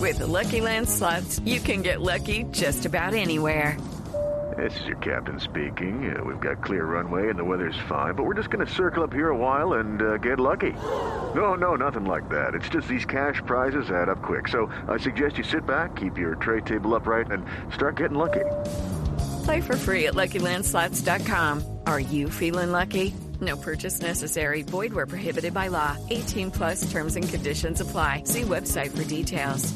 With the Lucky Land Slots, you can get lucky just about anywhere. This is your captain speaking. We've got clear runway and the weather's fine, but we're just going to circle up here a while and get lucky. No, nothing like that. It's just these cash prizes add up quick. So I suggest you sit back, keep your tray table upright, and start getting lucky. Play for free at LuckyLandSlots.com. Are you feeling lucky? No purchase necessary. Void where prohibited by law. 18 plus terms and conditions apply. See website for details.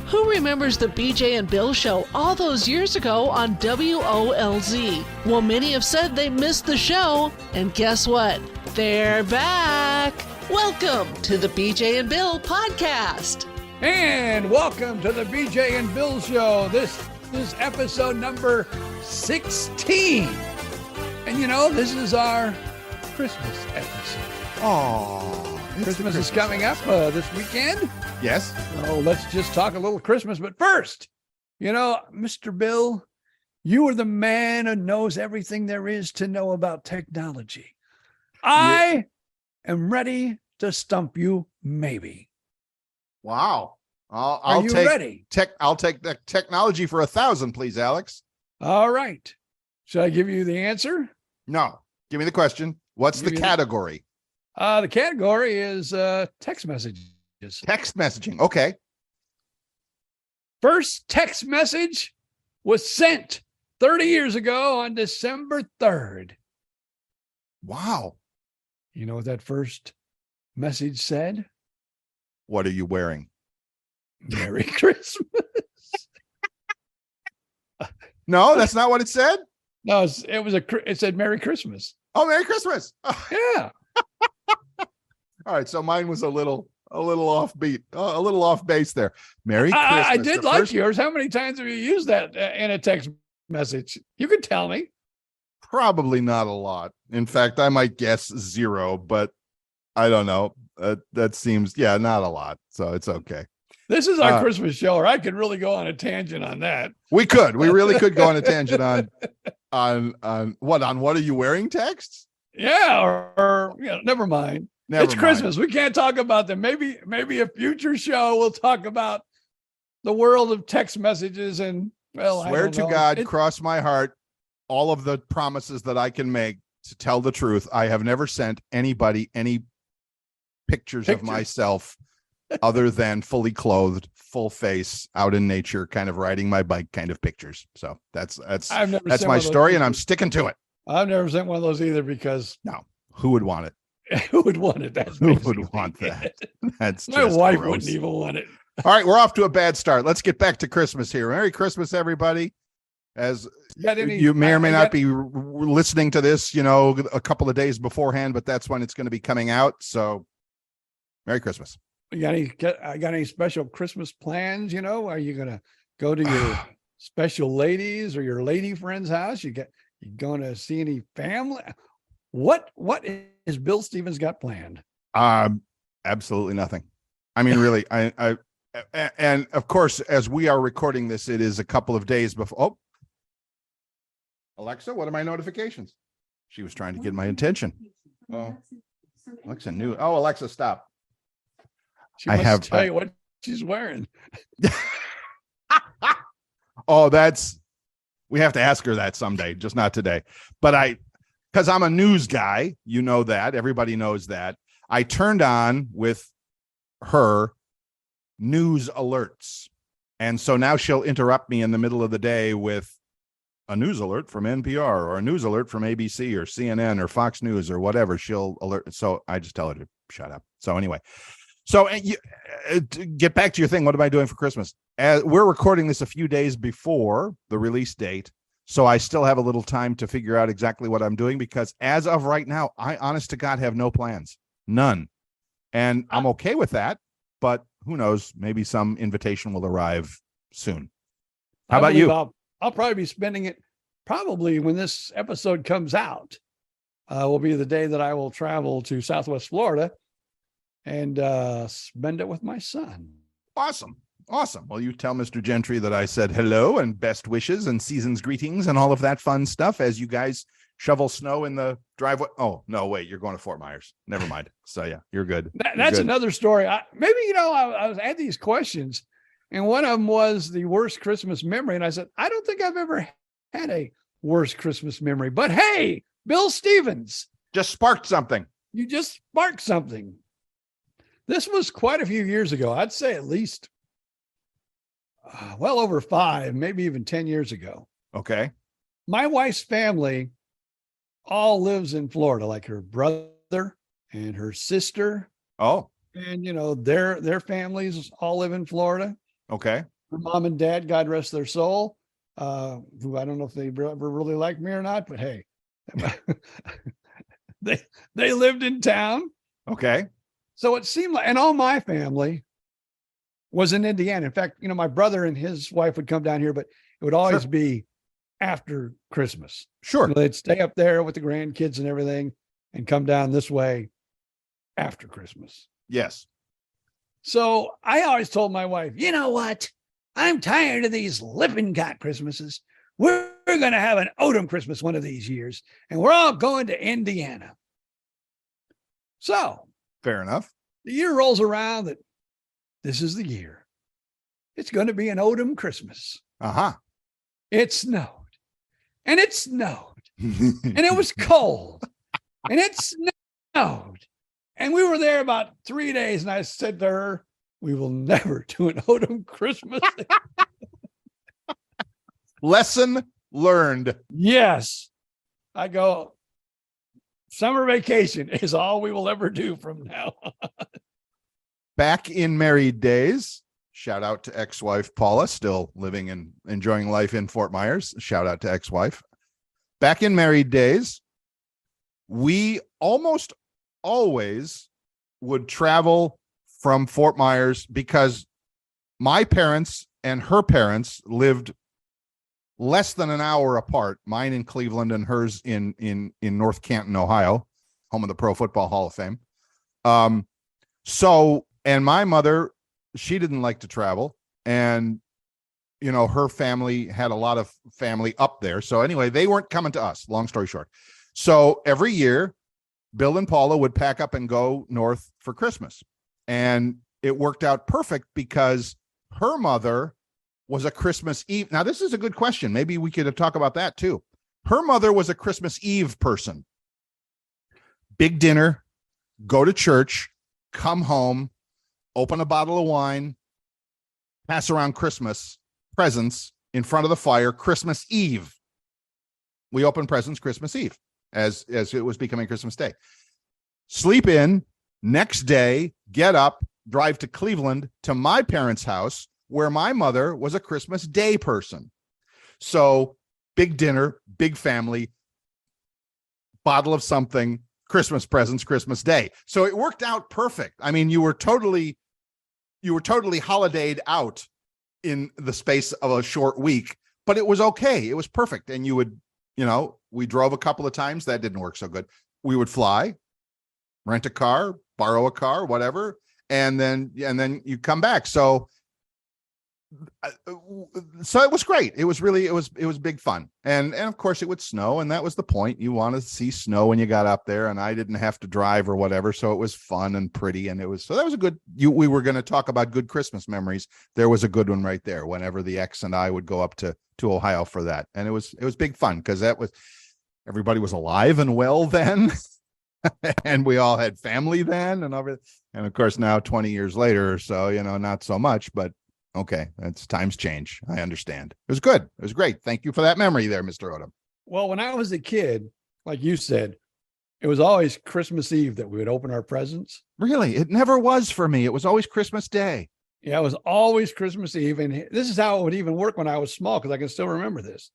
Who remembers the BJ and Bill show all those years ago on WOLZ? Well, many have said they missed the show, and guess what? They're back! Welcome to the BJ and Bill podcast. And welcome to the BJ and Bill show. This is episode number 16. And you know, this is our Christmas episode. Oh, Christmas is coming up this weekend. Yes. So let's just talk a little Christmas. But first, you know, Mr. Bill, you are the man who knows everything there is to know about technology. I am ready to stump you, maybe. Wow. Are I'll you take ready? I'll take the technology for 1,000, please, Alex. All right. Should I give you the answer? No. Give me the question. What's the category? The category is text messages. Text messaging. Okay. First text message was sent 30 years ago on December 3rd. Wow. You know what that first message said? What are you wearing? Merry Christmas. No, that's not what it said. No, it said Merry Christmas. Oh, Merry Christmas. Oh. Yeah. All right. So mine was a little offbeat, a little off base there. Merry Christmas. I did like yours. How many times have you used that in a text message? You can tell me. Probably not a lot. In fact, I might guess 0, but I don't know. That seems, not a lot. So it's okay. This is our Christmas show, or I could really go on a tangent on that. We really could go on a tangent on what are you wearing texts? Yeah, or never mind. It's Christmas. We can't talk about them. Maybe a future show we'll talk about the world of text messages and swear to God, cross my heart, all of the promises that I can make to tell the truth. I have never sent anybody any pictures of myself other than fully clothed, full face, out in nature, kind of riding my bike kind of pictures. So that's my story, and I'm sticking to it. I've never sent one of those either because who would want it? Who would want it? Who would want that? That's my wife gross. wouldn't even want it. All right, we're off to a bad start. Let's get back to Christmas here. Merry Christmas, everybody. As you may or may not be listening to this, a couple of days beforehand, but that's when it's going to be coming out. So Merry Christmas. You got any special Christmas plans? Are you going to go to your special ladies or your lady friend's house? You going to see any family? What is Bill Stevens got planned? Absolutely nothing. I mean, really, I and of course, as we are recording this, it is a couple of days before. Oh, Alexa, what are my notifications? She was trying to get my attention. Oh, Alexa knew. Oh, Alexa, stop. She wants to tell you what she's wearing. Oh, we have to ask her that someday, just not today. But because I'm a news guy, you know that. Everybody knows that. I turned on with her news alerts. And so now she'll interrupt me in the middle of the day with a news alert from NPR or a news alert from ABC or CNN or Fox News or whatever. She'll alert. So I just tell her to shut up. So anyway. So get back to your thing. What am I doing for Christmas? We're recording this a few days before the release date, so I still have a little time to figure out exactly what I'm doing, because as of right now, I honest to God have no plans, none. And I'm okay with that, but who knows? Maybe some invitation will arrive soon. How about you? I'll probably be spending it probably when this episode comes out. Will be the day that I will travel to Southwest Florida and spend it with my son. Awesome. Well, you tell Mr. Gentry that I said hello and best wishes and season's greetings and all of that fun stuff as you guys shovel snow in the driveway. Oh, no, wait, you're going to Fort Myers. Never mind. So yeah, you're good. That's another story. I was had these questions, and one of them was the worst Christmas memory. And I said, I don't think I've ever had a worst Christmas memory, but hey, Bill Stevens, Just sparked something. you just sparked something. This was quite a few years ago. I'd say at least well over 5, maybe even 10 years ago. Okay. My wife's family all lives in Florida, like her brother and her sister. Oh, And, their families all live in Florida. okay. Her mom and dad, God rest their soul, who I don't know if they ever really liked me or not, but hey, they lived in town. Okay. So it seemed like, and all my family was in Indiana. In fact, my brother and his wife would come down here, but it would always Sure. be after Christmas. Sure. They'd stay up there with the grandkids and everything and come down this way after Christmas. Yes. So I always told my wife, you know what? I'm tired of these Lippincott Christmases. We're going to have an Odom Christmas one of these years, and we're all going to Indiana. So Fair enough. the year rolls around that this is the year. It's going to be an Odom Christmas. Uh-huh. It snowed, and it snowed, and it was cold, and it snowed. And we were there about 3 days, and I said to her, we will never do an Odom Christmas. Lesson learned. Yes. I go, summer vacation is all we will ever do from now on. Back in married days, shout out to ex-wife Paula, still living and enjoying life in Fort Myers. Shout out to ex-wife. Back in married days, we almost always would travel from Fort Myers because my parents and her parents lived less than an hour apart, mine in Cleveland and hers in North Canton, Ohio, home of the Pro Football Hall of Fame. And my mother, she didn't like to travel, and her family had a lot of family up there. So anyway, they weren't coming to us, long story short. So every year, Bill and Paula would pack up and go north for Christmas. And it worked out perfect because her mother was a Christmas Eve. Now, this is a good question. Maybe we could talk about that too. Her mother was a Christmas Eve person. Big dinner, go to church, come home, open a bottle of wine, pass around Christmas presents in front of the fire, Christmas Eve. We opened presents Christmas Eve as it was becoming Christmas Day. Sleep in, next day, get up, drive to Cleveland to my parents' house, where my mother was a Christmas Day person. So big dinner, big family, bottle of something, Christmas presents, Christmas Day. So it worked out perfect. I mean, you were totally holidayed out in the space of a short week, but it was okay. It was perfect. And you would, we drove a couple of times. That didn't work so good. We would fly, rent a car, borrow a car, whatever. And then you come back. So it was great. It was big fun. And of course it would snow, and that was the point. You want to see snow when you got up there, and I didn't have to drive or whatever. So it was fun and pretty. And that was a good, we were going to talk about good Christmas memories. There was a good one right there whenever the ex and I would go up to Ohio for that. And it was big fun because everybody was alive and well then. And we all had family then and everything. And of course now 20 years later or so, not so much, but okay, that's times change. I understand. It was good. It was great. Thank you for that memory there, Mr. Odom. Well, when I was a kid, like you said, it was always Christmas Eve that we would open our presents. Really? It never was for me. It was always Christmas Day. Yeah, it was always Christmas Eve. And this is how it would even work when I was small, because I can still remember this.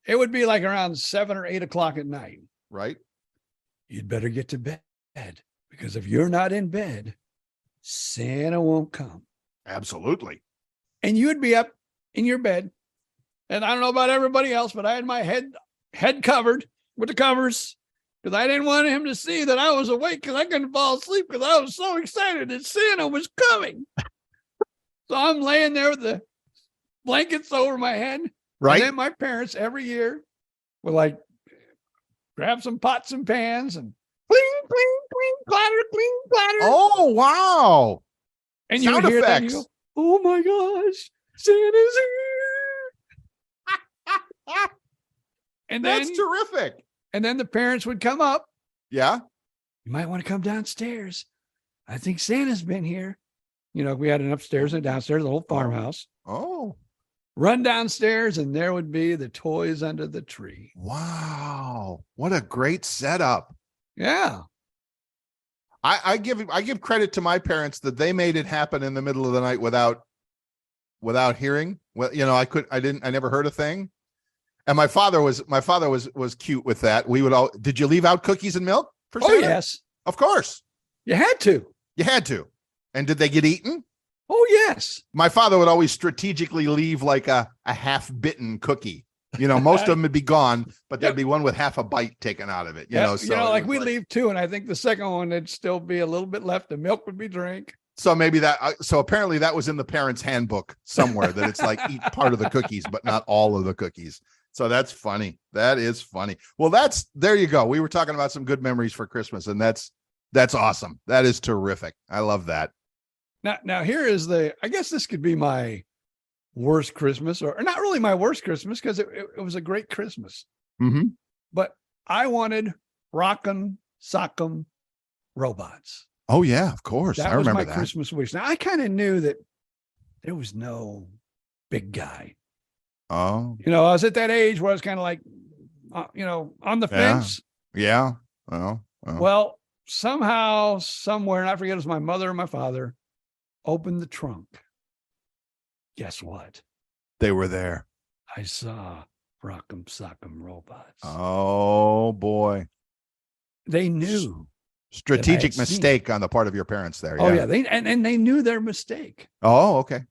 It would be like around 7 or 8 o'clock at night. Right? You'd better get to bed, because if you're not in bed, Santa won't come. Absolutely. And you would be up in your bed. And I don't know about everybody else, but I had my head covered with the covers, because I didn't want him to see that I was awake, because I couldn't fall asleep because I was so excited that Santa was coming. So I'm laying there with the blankets over my head. Right. And then my parents every year were like, grab some pots and pans and cling, cling, cling, clatter, cling, clatter. Oh, wow. and you would sound hear that and you effects. go, oh my gosh, Santa's here. And then, That's terrific. and then the parents would come up. Yeah. You might want to come downstairs. I think Santa's been here. You know, we had an upstairs and downstairs, the whole farmhouse. Oh, Run downstairs, and there would be the toys under the tree. wow. What a great setup. Yeah. I give credit to my parents that they made it happen in the middle of the night without hearing. Well, you know, I never heard a thing. And my father was cute with that. We would all, did you leave out cookies and milk for Oh, Santa? yes. Of course. You had to. You had to. And did they get eaten? Oh, yes. My father would always strategically leave like a half-bitten cookie. You know, most of them would be gone, but there'd be one with half a bite taken out of it. You know, so like it we was leave two, and I think the second one there'd still be a little bit left. The milk would be drank. So maybe so apparently that was in the parents' handbook somewhere that it's like eat part of the cookies, but not all of the cookies. So that's funny. That is funny. Well, there you go. We were talking about some good memories for Christmas, and that's awesome. That is terrific. I love that. Now here is I guess this could be my worst Christmas, or not really my worst Christmas, because it was a great Christmas. Mm-hmm. But I wanted Rock'em Sock'em Robots. Oh yeah, of course. That I was remember my that. Christmas wish. Now I kind of knew that there was no big guy. Oh You know, I was at that age where I was kind of like, on the Yeah. fence. yeah. Oh. Well, somehow, somewhere, and I forget it was my mother or my father, opened the trunk. Guess what? They were there. I saw Rock'em Sock'em Robots. Oh boy. They knew. Strategic seen. mistake on the part of your parents there. Oh yeah, and they knew their mistake. Oh, okay.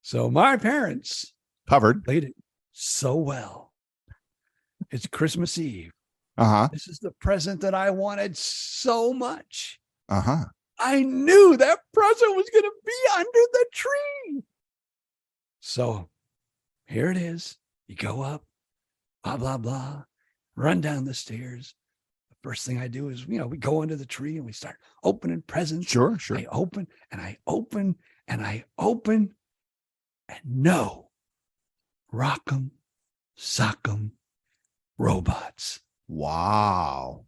So my parents Covered. played it so well. It's Christmas Eve. Uh-huh. This is the present that I wanted so much. Uh-huh. I knew that present was going to be under the tree. So here it is. You go up, blah, blah, blah, run down the stairs. The first thing I do is, we go under the tree and we start opening presents. Sure. I open and I open and I open, and no, Rock'em Sock'em Robots. Wow.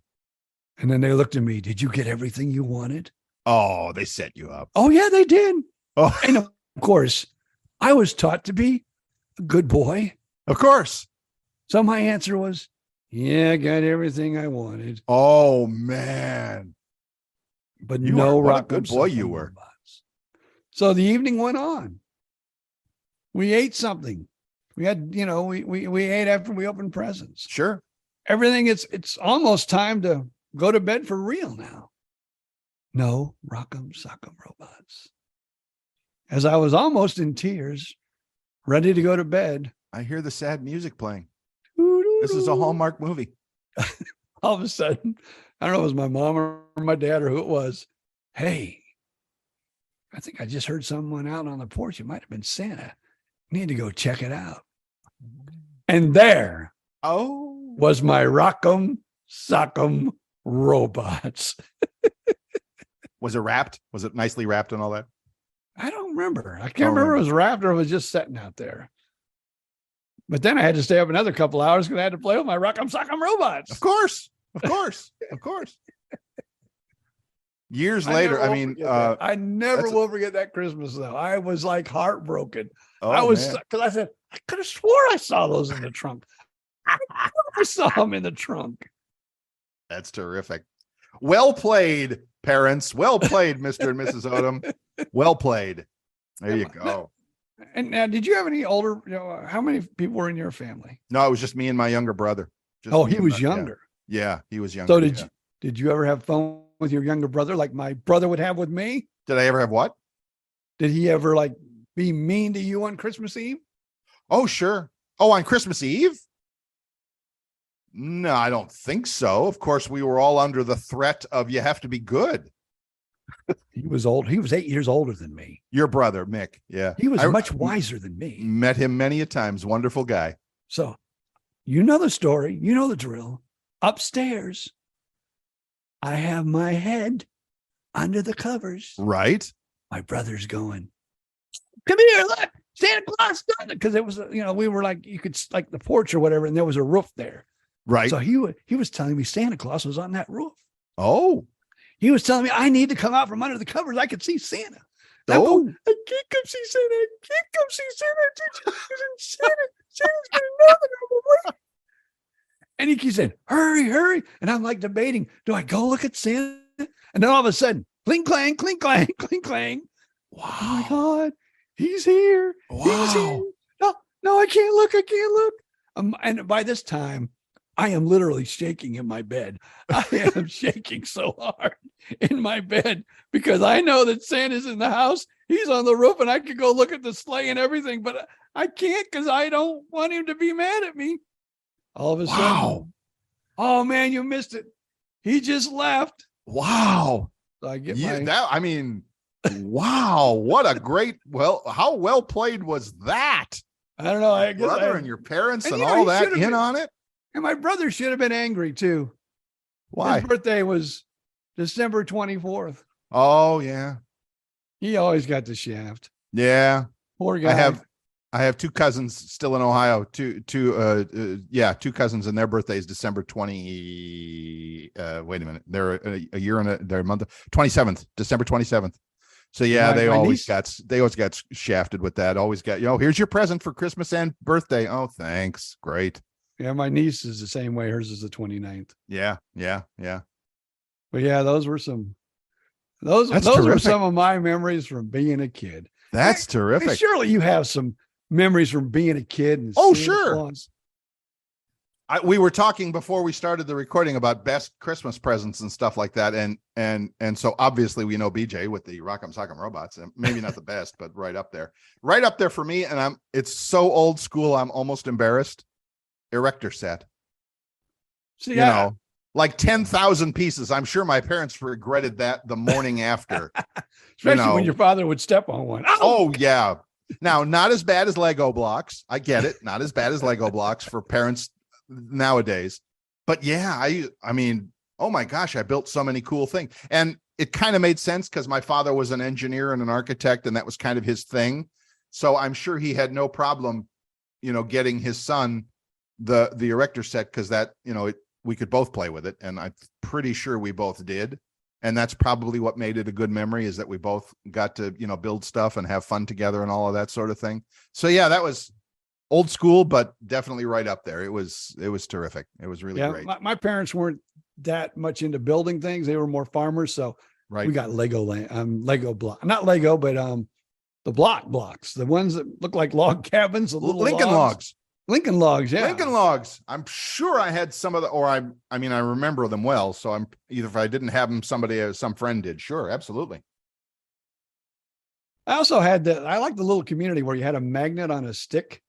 And then they looked at me. Did you get everything you wanted? Oh, they set you up. Oh, yeah, they did. Oh, And of course, I was taught to be a good boy. of course. So my answer was, yeah, I got everything I wanted. Oh man. But You no were- what a Rock'em good boy you Sock'em were. Robots. So the evening went on. We ate something. We had, we ate after we opened presents. Sure. Everything, it's almost time to go to bed for real now. No Rock'em Sock'em Robots. As I was almost in tears, ready to go to bed, I hear the sad music playing. This is a Hallmark movie. all of a sudden, I don't know if it was my mom or my dad or who it was. Hey, I think I just heard someone out on the porch. It might have been Santa. Need to go check it out. And there Oh. was my Rock'em Sock'em Robots. Was it wrapped? Was it nicely wrapped and all that? I don't remember. I can't Don't remember if remember. it was wrapped or it was just sitting out there. But then I had to stay up another couple hours because I had to play with my Rock'em Sock'em Robots. Of course. Of course. Of course. Years I later, never I will mean, forget that. I never that's a- will forget that Christmas though. I was like heartbroken. oh, I was, man. because I said, I could have swore I saw those in the trunk. I saw them in the trunk. That's terrific. Well played, parents. Well played, Mr. and Mrs. Odom. Well played. There you go. And now, did you have any older, how many people were in your family? No, it was just me and my younger brother. Just Oh, me he and was my- younger. Yeah, he was younger. So yeah. did you ever have fun with your younger brother like my brother would have with me? Did I ever have what? Did he ever like be mean to you on Christmas Eve? Oh, sure. Oh, on Christmas Eve? No, I don't think so. Of course, we were all under the threat of you have to be good. He was old. He was 8 years older than me. Your brother, Mick. Yeah. He was I- much wiser than me. Met him many a times. Wonderful guy. So, you know the story. You know the drill. upstairs, I have my head under the covers. Right. My brother's going, come here, look, Santa Claus done it. Because it was, we were like, you could like the porch or whatever, and there was a roof there. Right. So he was telling me Santa Claus was on that roof. Oh. He was telling me I need to come out from under the covers. I could see Santa. Oh. I can't come see Santa. I can't come see Santa. Santa's gonna know that I'm awake. And he keeps saying, hurry, hurry. And I'm like debating, do I go look at Santa? And then all of a sudden, clink, clang, clink, clang, clink, clang. Wow. Oh my God, he's here. Wow. He's here. No, I can't look. I can't look. And by this time, I am literally shaking in my bed. I am shaking so hard in my bed because I know that Santa's in the house. He's on the roof and I could go look at the sleigh and everything, but I can't because I don't want him to be mad at me. All of a sudden, oh man, you missed it. He just left. Wow. So I get wow. What a great, how well played was that? I don't know. I guess brother and your parents and you know, all he that should have in been- on it. And my brother should have been angry too. Why? His birthday was December 24th. Oh yeah. He always got the shaft. Yeah. Poor guy. I have two cousins still in Ohio. Two cousins, and their birthday is December 20. Wait a minute. They're a year and their month. 27th, December 27th. So yeah, they always got shafted with that. Always got, here's your present for Christmas and birthday. Oh, thanks. Great. Yeah, my niece is the same way. Hers is the 29th. Yeah. But yeah, those were some were terrific. some of my memories from being a kid. That's And terrific. surely you have some memories from being a kid. And Oh, Santa sure. Claus. We were talking before we started the recording about best Christmas presents and stuff like that, and so obviously we know BJ with the Rock'em Sock'em Robots, and maybe not the best, but right up there for me. And it's so old school, I'm almost embarrassed. Erector set, See, like 10,000 pieces. I'm sure my parents regretted that the morning after, especially when your father would step on one. Oh yeah. Now, not as bad as Lego blocks. I get it. Not as bad as Lego blocks for parents nowadays. But yeah, I mean, oh my gosh, I built so many cool things. And it kind of made sense because my father was an engineer and an architect, and that was kind of his thing. So I'm sure he had no problem, getting his son the erector set, because that, we could both play with it. And I'm pretty sure we both did. And that's probably what made it a good memory, is that we both got to, build stuff and have fun together and all of that sort of thing. So yeah, that was old school, but definitely right up there. It was terrific. It was really great. My parents weren't that much into building things. They were more farmers. So Right. we got Lego block, not Lego, but the blocks, the ones that look like log cabins, the little Lincoln logs. Lincoln logs. Yeah. Lincoln logs. I'm sure I had some of the, or I remember them well. So I'm either, if I didn't have them, some friend did. Sure. Absolutely. I also had I like the little community where you had a magnet on a stick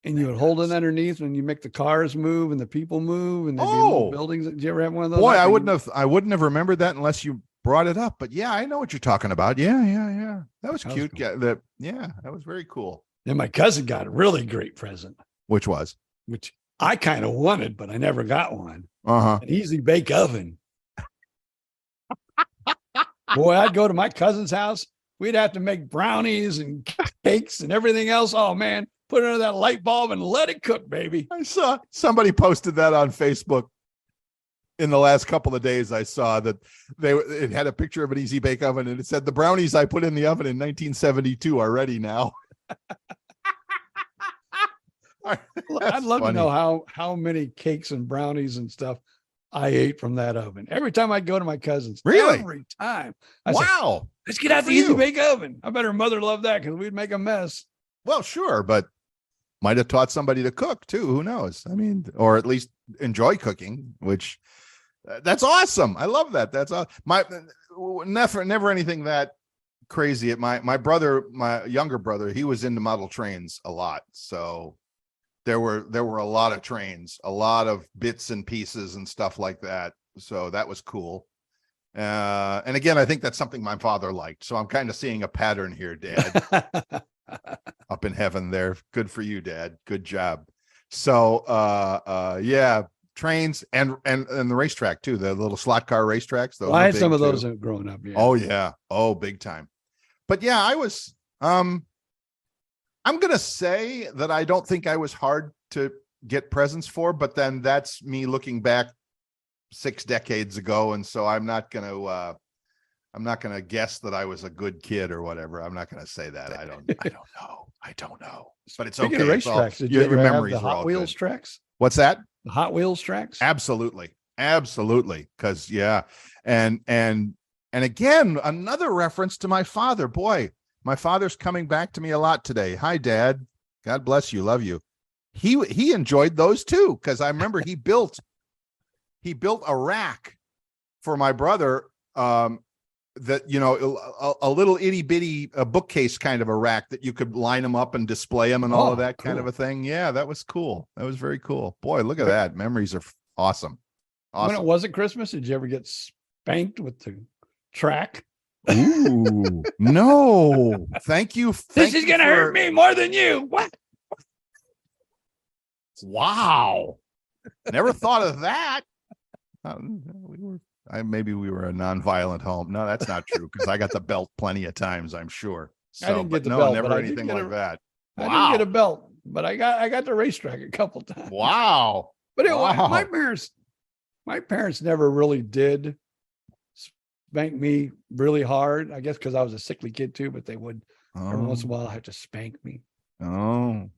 and you would hold it underneath and you make the cars move and the people move and there'd be little buildings. Did you ever have one of those? Boy, I wouldn't have remembered that unless you brought it up, but yeah, I know what you're talking about. Yeah. That was cute. Cool. That was very cool. Then my cousin got a really great present, Which was? which I kind of wanted, but I never got one. Uh-huh. An easy bake oven. Boy, I'd go to my cousin's house. We'd have to make brownies and cakes and everything else. Oh man, put it under that light bulb and let it cook, baby. I saw somebody posted that on Facebook in the last couple of days. I saw that it had a picture of an easy bake oven and it said, the brownies I put in the oven in 1972 are ready now. I'd love to know how many cakes and brownies and stuff I ate from that oven. Every time I'd go to my cousin's. Really? Every time. I'd say, Wow. let's get out for the easy you. bake oven. I bet her mother loved that because we'd make a mess. Well, sure, but might have taught somebody to cook too. Who knows? I mean, or at least enjoy cooking, which that's awesome. I love that. That's never anything that crazy. At my younger brother, he was into model trains a lot. So there were a lot of trains, a lot of bits and pieces and stuff like that. So that was cool. And again, I think that's something my father liked. So I'm kind of seeing a pattern here, Dad. Up in heaven there. Good for you, Dad. Good job. So yeah, trains and the racetrack too. The little slot car racetracks. Those Well, I were had some big, of those too. growing up. Yeah. Oh yeah. Oh, big time. But yeah, I was. I'm gonna say that I don't think I was hard to get presents for, but then that's me looking back 6 decades ago, and so I'm not gonna guess that I was a good kid or whatever. I'm not gonna say that. I don't know. But it's Speaking okay. of It's all- racetracks, did you your ever have memories the are all Hot Wheels good. tracks? What's that? The Hot Wheels tracks? Absolutely. Because yeah. And again, another reference to my father. Boy, my father's coming back to me a lot today. Hi, Dad. God bless you. Love you. He enjoyed those too, because I remember he built a rack for my brother. That, you know, a little itty bitty bookcase kind of a rack that you could line them up and display them and all of that kind of cool. a thing. Yeah, that was cool. That was very cool. Boy, look at that. Memories are awesome. When it Awesome. wasn't Christmas, did you ever get spanked with the track? Ooh, no. Thank you. This is going to hurt me more than you. What? Wow. Never thought of that. Maybe we were a non-violent home. No, that's not true, because I got the belt plenty of times, I'm sure. So, I didn't get but the no, belt, never but I did anything get like that. I Wow. didn't get a belt, but I got the racetrack a couple times. Wow. But Wow. my parents never really did spank me really hard. I guess because I was a sickly kid too, but they would every once in a while have to spank me. Oh.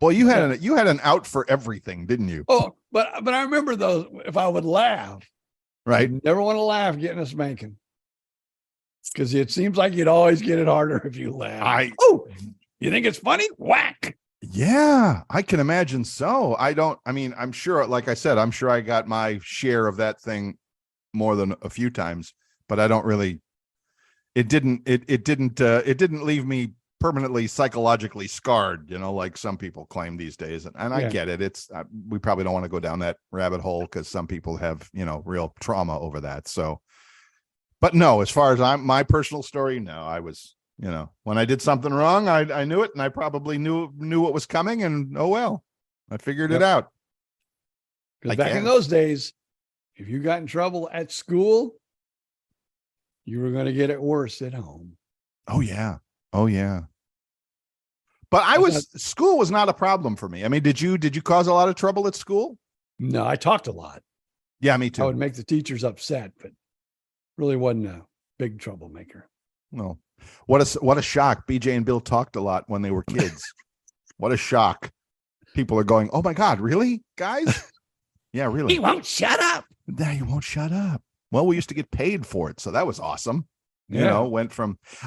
Well, you had an out for everything, didn't you? Oh, but I remember those. If I would laugh, Right. you never want to laugh getting a spanking, because it seems like you'd always get it harder if you laugh. Oh, you think it's funny? Whack. Yeah, I can imagine so. I'm sure, like I said, I'm sure I got my share of that thing more than a few times, but I don't really, it didn't leave me permanently psychologically scarred, you know, like some people claim these days. And I get it. We probably don't want to go down that rabbit hole, because some people have, you know, real trauma over that. So, but no, as far as my personal story, no, I was, you know, when I did something wrong, I knew it, and I probably knew what was coming, and oh well, I figured it out. Because back in those days, if you got in trouble at school, you were going to get it worse at home. Oh yeah. But school was not a problem for me. I mean, did you cause a lot of trouble at school? No, I talked a lot. Yeah, me too. I would make the teachers upset, but really wasn't a big troublemaker. Well, what a shock. BJ and Bill talked a lot when they were kids. What a shock. People are going, oh my God, really, guys? Yeah, really. He won't shut up. He won't shut up. Well, we used to get paid for it, so that was awesome. Yeah. You know,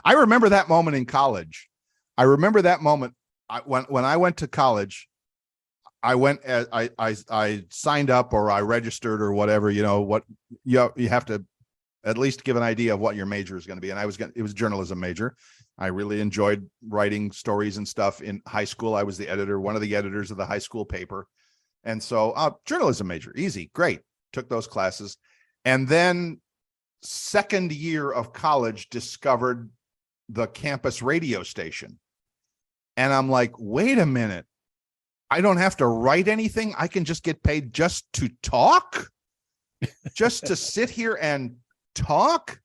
I remember that moment in college. I remember that moment when I went to college. I signed up, or I registered, or whatever, you know, what you have to at least give an idea of what your major is going to be. And it was a journalism major. I really enjoyed writing stories and stuff in high school. I was one of the editors of the high school paper. And so journalism major, easy, great. Took those classes. And then second year of college, discovered the campus radio station. And I'm like, wait a minute. I don't have to write anything. I can just get paid just to talk, just to sit here and talk.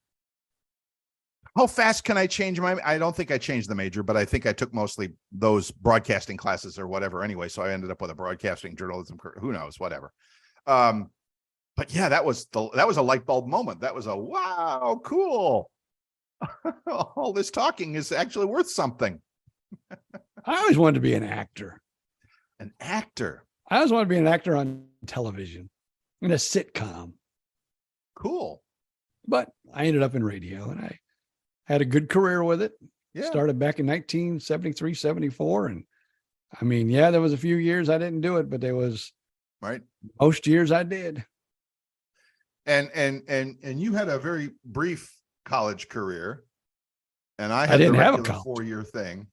How fast can I change I don't think I changed the major, but I think I took mostly those broadcasting classes or whatever anyway. So I ended up with a broadcasting journalism, who knows, whatever. But yeah, that was a light bulb moment. That was a, wow, cool. All this talking is actually worth something. I always wanted to be an actor. An actor. I always wanted to be an actor on television, in a sitcom. Cool. But I ended up in radio, and I had a good career with it. Yeah. Started back in 1973, 74. And I mean, yeah, there was a few years I didn't do it, but there was right. Most years I did. And you had a very brief college career, and I didn't have a 4-year thing.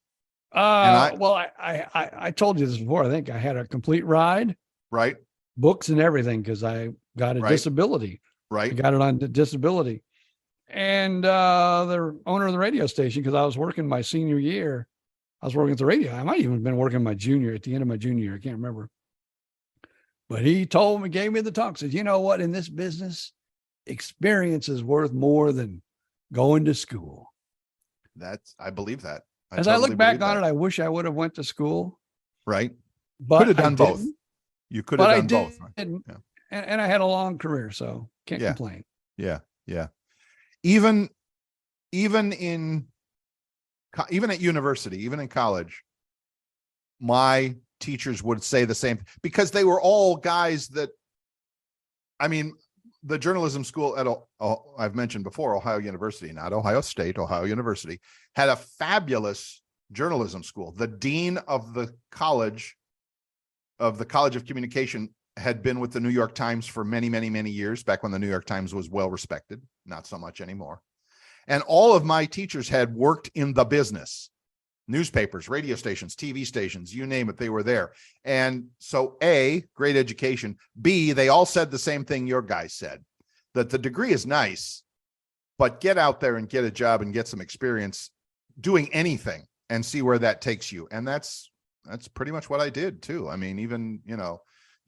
Well, I told you this before. I think I had a complete ride, right? Books and everything, because I got a disability. Right. I got it on disability. And the owner of the radio station, because I was working my senior year, I was working at the radio. I might even have been working at the end of my junior year. I can't remember. But he told me, gave me the talk, said, you know what, in this business, experience is worth more than going to school. I believe that. As I look back on it, I wish I would have went to school. Right. But could have done I both. didn't. You could have done both. Didn't. Yeah. And I had a long career, so can't complain. Yeah. Yeah. Even at university, even in college, my teachers would say the same, because they were all guys that, I mean, the journalism school at, I've mentioned before, Ohio University, not Ohio State, Ohio University, had a fabulous journalism school. The dean of the College of Communication had been with the New York Times for many, many, many years, back when the New York Times was well respected, not so much anymore. And all of my teachers had worked in the business, newspapers, radio stations, TV stations, you name it, they were there. And so A, great education. B, they all said the same thing your guy said, that the degree is nice, but get out there and get a job and get some experience doing anything and see where that takes you. And that's pretty much what I did too. I mean, even,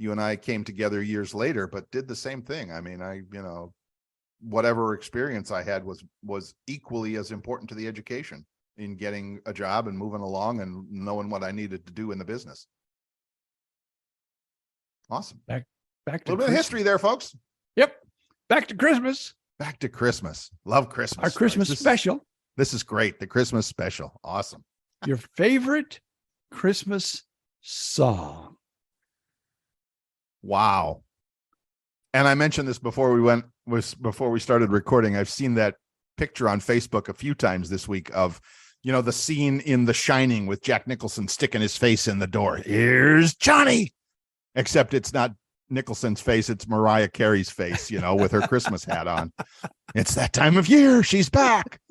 you and I came together years later, but did the same thing. I mean, whatever experience I had was equally as important to the education in getting a job and moving along and knowing what I needed to do in the business. Awesome. Back to a little bit of history there, folks. Yep. Back to Christmas. Back to Christmas. Love Christmas. Our Christmas special. This is great. The Christmas special. Awesome. Your favorite Christmas song. Wow. And I mentioned this before we started recording. I've seen that picture on Facebook a few times this week of, the scene in The Shining with Jack Nicholson sticking his face in the door. Here's Johnny. Except it's not Nicholson's face, it's Mariah Carey's face, with her Christmas hat on. It's that time of year. She's back.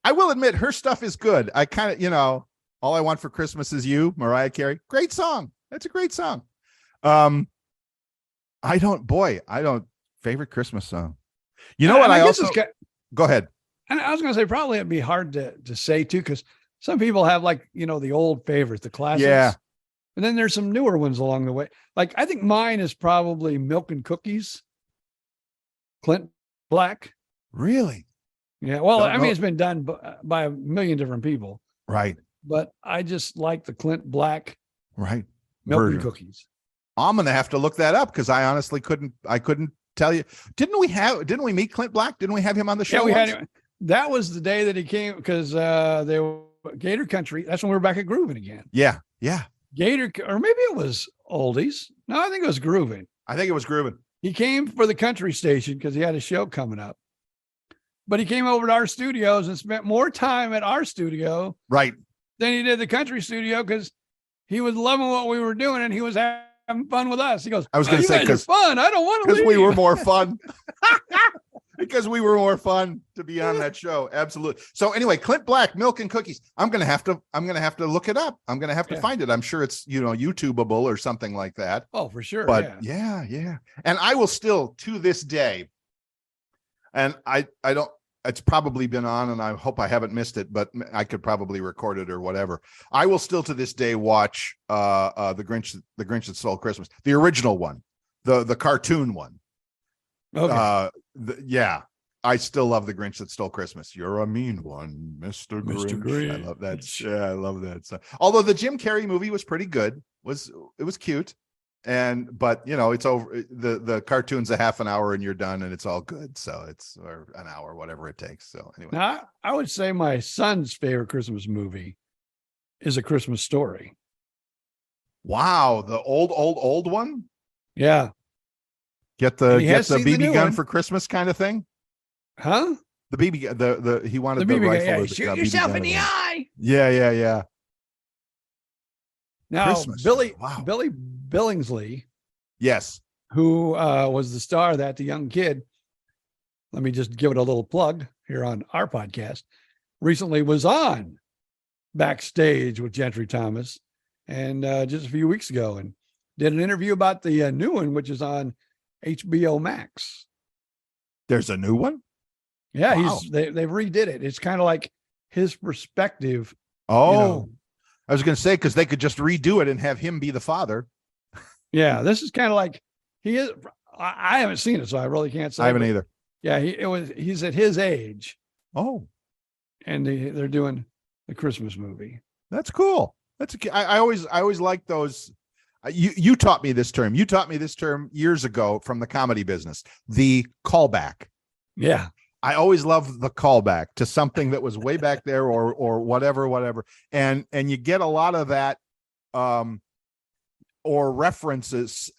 I will admit her stuff is good. I kind of, All I Want for Christmas Is You, Mariah Carey. Great song. That's a great song. Favorite Christmas song. You know what? Go ahead. And I was going to say, probably it'd be hard to say too, because some people have the old favorites, the classics. Yeah. And then there's some newer ones along the way. I think mine is probably Milk and Cookies. Clint Black. Really? Yeah. Well, it's been done by a million different people. Right. But I just like the Clint Black. Right. Milk and Cookies. I'm going to have to look that up because I honestly couldn't tell you. Didn't we meet Clint Black? Didn't we have him on the show? Yeah, we had him. That was the day that he came because they were Gator Country. That's when we were back at Groovin again. Yeah. Yeah. Gator, or maybe it was Oldies. No, I think it was Groovin. I think it was Groovin. He came for the country station because he had a show coming up. But he came over to our studios and spent more time at our studio. Right. Than he did the country studio because he was loving what we were doing and he was having fun with us. He goes, I was going to say, because fun. I don't want to because we were more fun. Because we were more fun to be on that show. Absolutely. So anyway, Clint Black, Milk and Cookies. I'm going to have to look it up. I'm going to have to find it. I'm sure it's, YouTubeable or something like that. Oh, for sure. But yeah. And I will still to this day, and I don't, it's probably been on and I hope I haven't missed it, but I could probably record it or whatever. I will still to this day watch the Grinch That Stole Christmas, the original one, the cartoon one. Okay. I still love The Grinch That Stole Christmas. You're a mean one, Mr. Grinch. I love that. Yeah, I love that. So, although the Jim Carrey movie was pretty good, it was cute. But it's over. The cartoon's a half an hour and you're done and it's all good. So it's or an hour, whatever it takes. So anyway, now I would say my son's favorite Christmas movie is A Christmas Story. Wow, the old one. Yeah. Get the BB gun for Christmas kind of thing. Huh? The BB he wanted the BB rifle. gun. Shoot yourself in the eye. Yeah. Now Christmas. Billy Wow. Billy Billingsley, yes, who was the star of that, the young kid. Let me just give it a little plug here on our podcast. Recently was on Backstage with Gentry Thomas, and just a few weeks ago, and did an interview about the new one, which is on HBO Max. There's a new one. Yeah, wow. they've redid it. It's kind of like his perspective. Oh, I was going to say, because they could just redo it and have him be the father. Yeah, this is kind of like he is. I haven't seen it, so I really can't say. I haven't but either. Yeah, he's at his age, Oh, and they're doing the Christmas movie. that's cool. I always like those. You taught me this term. You taught me this term years ago from the comedy business. The callback. Yeah, I always loved the callback to something that was way back there or whatever. And you get a lot of that or references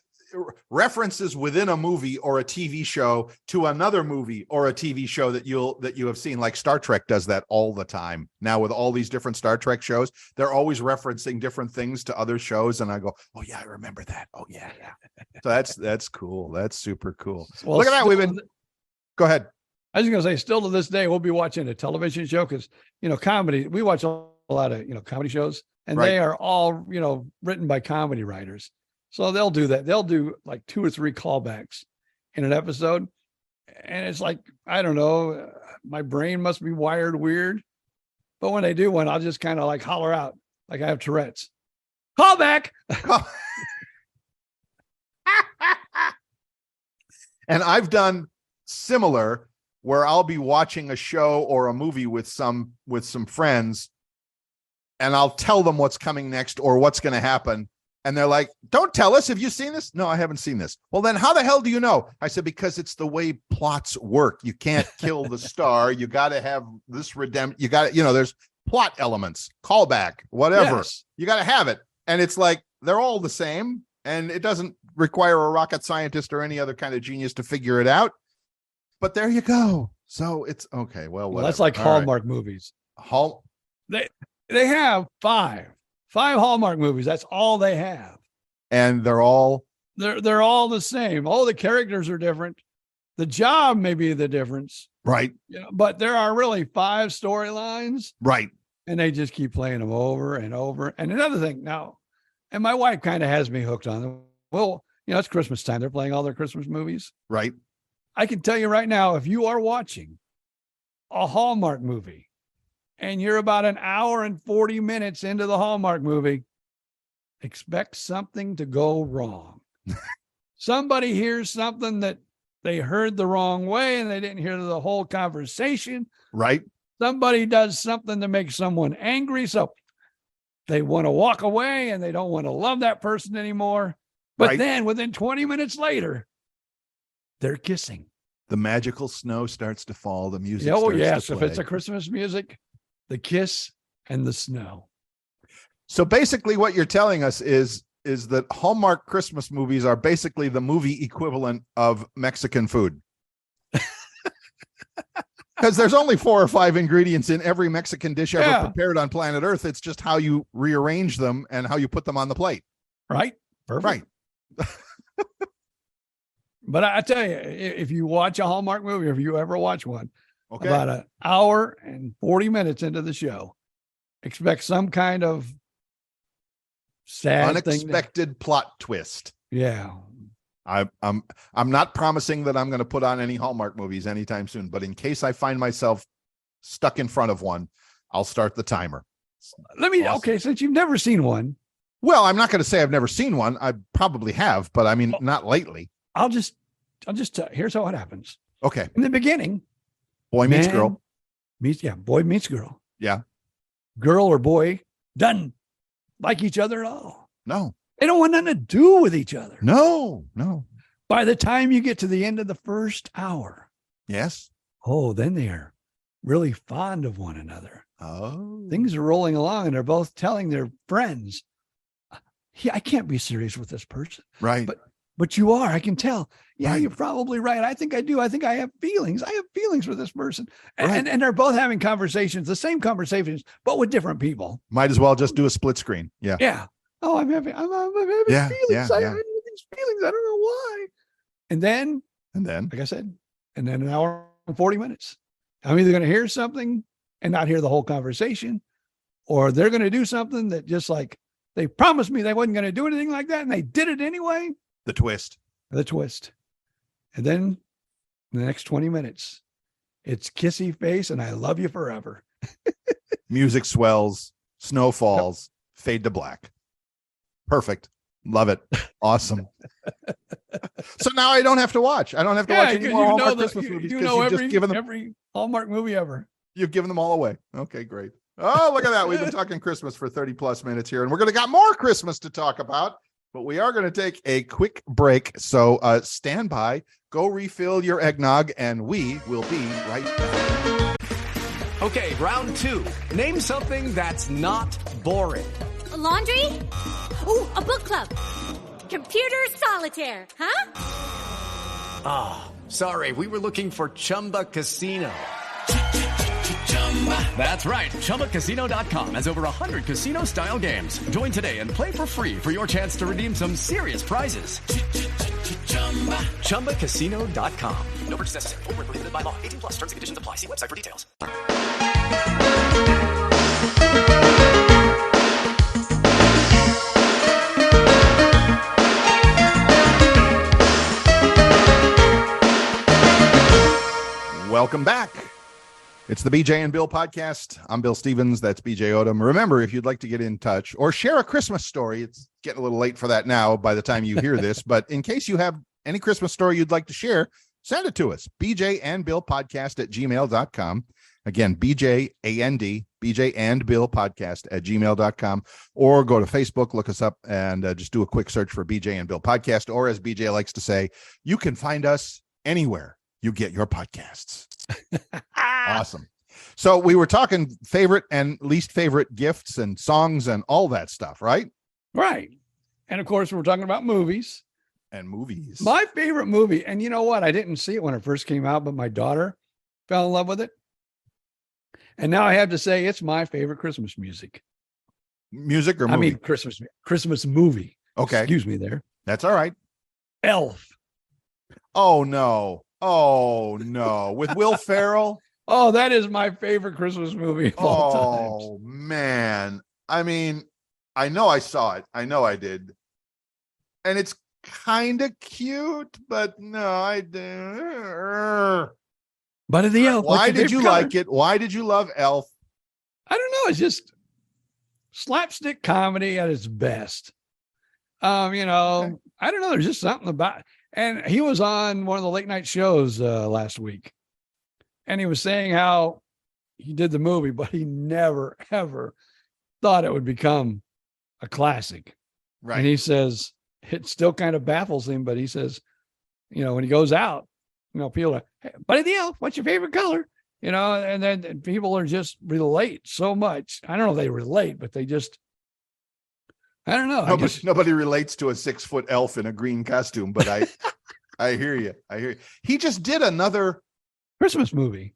within a movie or a TV show to another movie or a TV show that you have seen. Like Star Trek does that all the time now with all these different Star Trek shows. They're always referencing different things to other shows, and I go, oh yeah, I remember that. Oh yeah. So that's cool. That's super cool. Well, look at that. Go ahead. I was going to say, still to this day, we'll be watching a television show because comedy. We watch a lot of comedy shows, and Right. they are all written by comedy writers. So they'll do that. They'll do like 2 or 3 callbacks in an episode. And it's like, I don't know, my brain must be wired weird. But when they do one, I'll just kind of like holler out like I have Tourette's. Callback. And I've done similar where I'll be watching a show or a movie with some friends, and I'll tell them what's coming next or what's going to happen. And they're like, don't tell us. Have you seen this? No, I haven't seen this. Well, then how the hell do you know? I said, because it's the way plots work. You can't kill the star. You got to have this redemption. You got to, there's plot elements, callback, whatever. Yes. You got to have it. And it's like, they're all the same. And it doesn't require a rocket scientist or any other kind of genius to figure it out. But there you go. So it's okay. Well, That's like all Hallmark movies. right. They have five Hallmark movies. That's all they have. And they're all They're all the same. Oh, the characters are different. The job may be the difference, right. but there are really 5 storylines, Right. and they just keep playing them over and over. And another thing now, and my wife kind of has me hooked on them. Well, it's Christmas time. They're playing all their Christmas movies. Right. I can tell you right now, if you are watching a Hallmark movie and you're about an hour and 40 minutes into the Hallmark movie, expect something to go wrong. Somebody hears something that they heard the wrong way and they didn't hear the whole conversation. Right. Somebody does something to make someone angry. So they want to walk away and they don't want to love that person anymore. But Right. then within 20 minutes later, they're kissing. The magical snow starts to fall. The music. Oh, starts yes. to If play. it's a Christmas music, the kiss and the snow. So basically what you're telling us is that Hallmark Christmas movies are basically the movie equivalent of Mexican food. Because there's only 4 or 5 ingredients in every Mexican dish ever Yeah. prepared on planet Earth. It's just how you rearrange them and how you put them on the plate. Right? Perfect. Right. But I tell you, if you watch a Hallmark movie, or if you ever watch one, Okay. about an hour and 40 minutes into the show, expect some kind of sad thing. Unexpected plot twist. Yeah. I'm not promising that I'm going to put on any Hallmark movies anytime soon, but in case I find myself stuck in front of one, I'll start the timer. Awesome. Okay, since you've never seen one, Well, I'm not going to say I've never seen one. I probably have, but I mean, not lately. I'll just here's how it happens. Okay. In the beginning, Boy meets man girl. boy meets girl. Yeah. Girl or boy doesn't like each other at all. No, They don't want nothing to do with each other. no. By the time you get to the end of the first hour, Yes. then they are really fond of one another. Oh, Things are rolling along and they're both telling their friends, I can't be serious with this person, right. but you are. I can tell. Yeah, Right. you're probably right. I think I do. I think I have feelings. I have feelings for this person. Right. And they're both having conversations, the same conversations, but with different people. Might as well just do a split screen. Yeah. Yeah. Oh, I'm having Yeah, feelings. yeah, I yeah. have these feelings. I don't know why. And then, And then, like I said, and then an hour and 40 minutes. I'm either going to hear something and not hear the whole conversation, or they're going to do something that just like they promised me they wasn't going to do anything like that. And they did it anyway. the twist. The twist. And then the next 20 minutes, it's kissy face and I love you forever. Music swells, snow falls, fade to black. Perfect. Love it. Awesome. So now I don't have to watch. I don't have to watch any more Hallmark Christmas movies because you've just given them every Hallmark movie ever. You've given them all away. Okay, great. Oh, look at that. We've been talking Christmas for 30 plus minutes here, and we're going to got more Christmas to talk about, but we are going to take a quick break. So stand by, go refill your eggnog, and we will be right back. Okay, round two. Name something that's not boring. A laundry? Ooh, a book club. Computer solitaire, huh? Ah, sorry, we were looking for Chumba Casino. That's right. ChumbaCasino.com has over 100 casino-style games. Join today and play for free for your chance to redeem some serious prizes. ChumbaCasino.com. No purchase necessary. Void where prohibited by law. 18 plus. Terms and conditions apply. See website for details. Welcome back. It's the BJ and Bill podcast. I'm Bill Stevens. That's BJ Odom. Remember, if you'd like to get in touch or share a Christmas story, it's getting a little late for that now by the time you hear this, but in case you have any Christmas story you'd like to share, send it to us. BJ and Bill podcast at gmail.com. Again, BJ and Bill podcast at gmail.com, or go to Facebook, look us up, and just do a quick search for BJ and Bill podcast. Or as BJ likes to say, you can find us anywhere you get your podcasts. Awesome. So we were talking favorite and least favorite gifts and songs and all that stuff, right? Right. And of course, we're talking about movies. And movies. My favorite movie, and you know what? I didn't see it when it first came out, but my daughter fell in love with it. And now I have to say it's my favorite Christmas music. Music or movie? I mean, Christmas movie. Okay. Excuse me there. That's all right. Elf. Oh, no. Oh, no. With Will Ferrell? Oh, that is my favorite Christmas movie of all time. Oh, man. I mean, I know I saw it. I know I did. And it's kind of cute, but no, I didn't. Buddy the Elf. Why did you like it? Why did you love Elf? I don't know. It's just slapstick comedy at its best. I don't know. There's just something about it. And he was on one of the late night shows last week. And he was saying how he did the movie, but he never, ever thought it would become a classic. Right. And he says it still kind of baffles him, but he says, when he goes out, people are, hey, Buddy the Elf, what's your favorite color? And then people are just relate so much. I don't know if they relate, but they just, I don't know. Nobody relates to a 6-foot elf in a green costume, but I hear you. He just did another Christmas movie.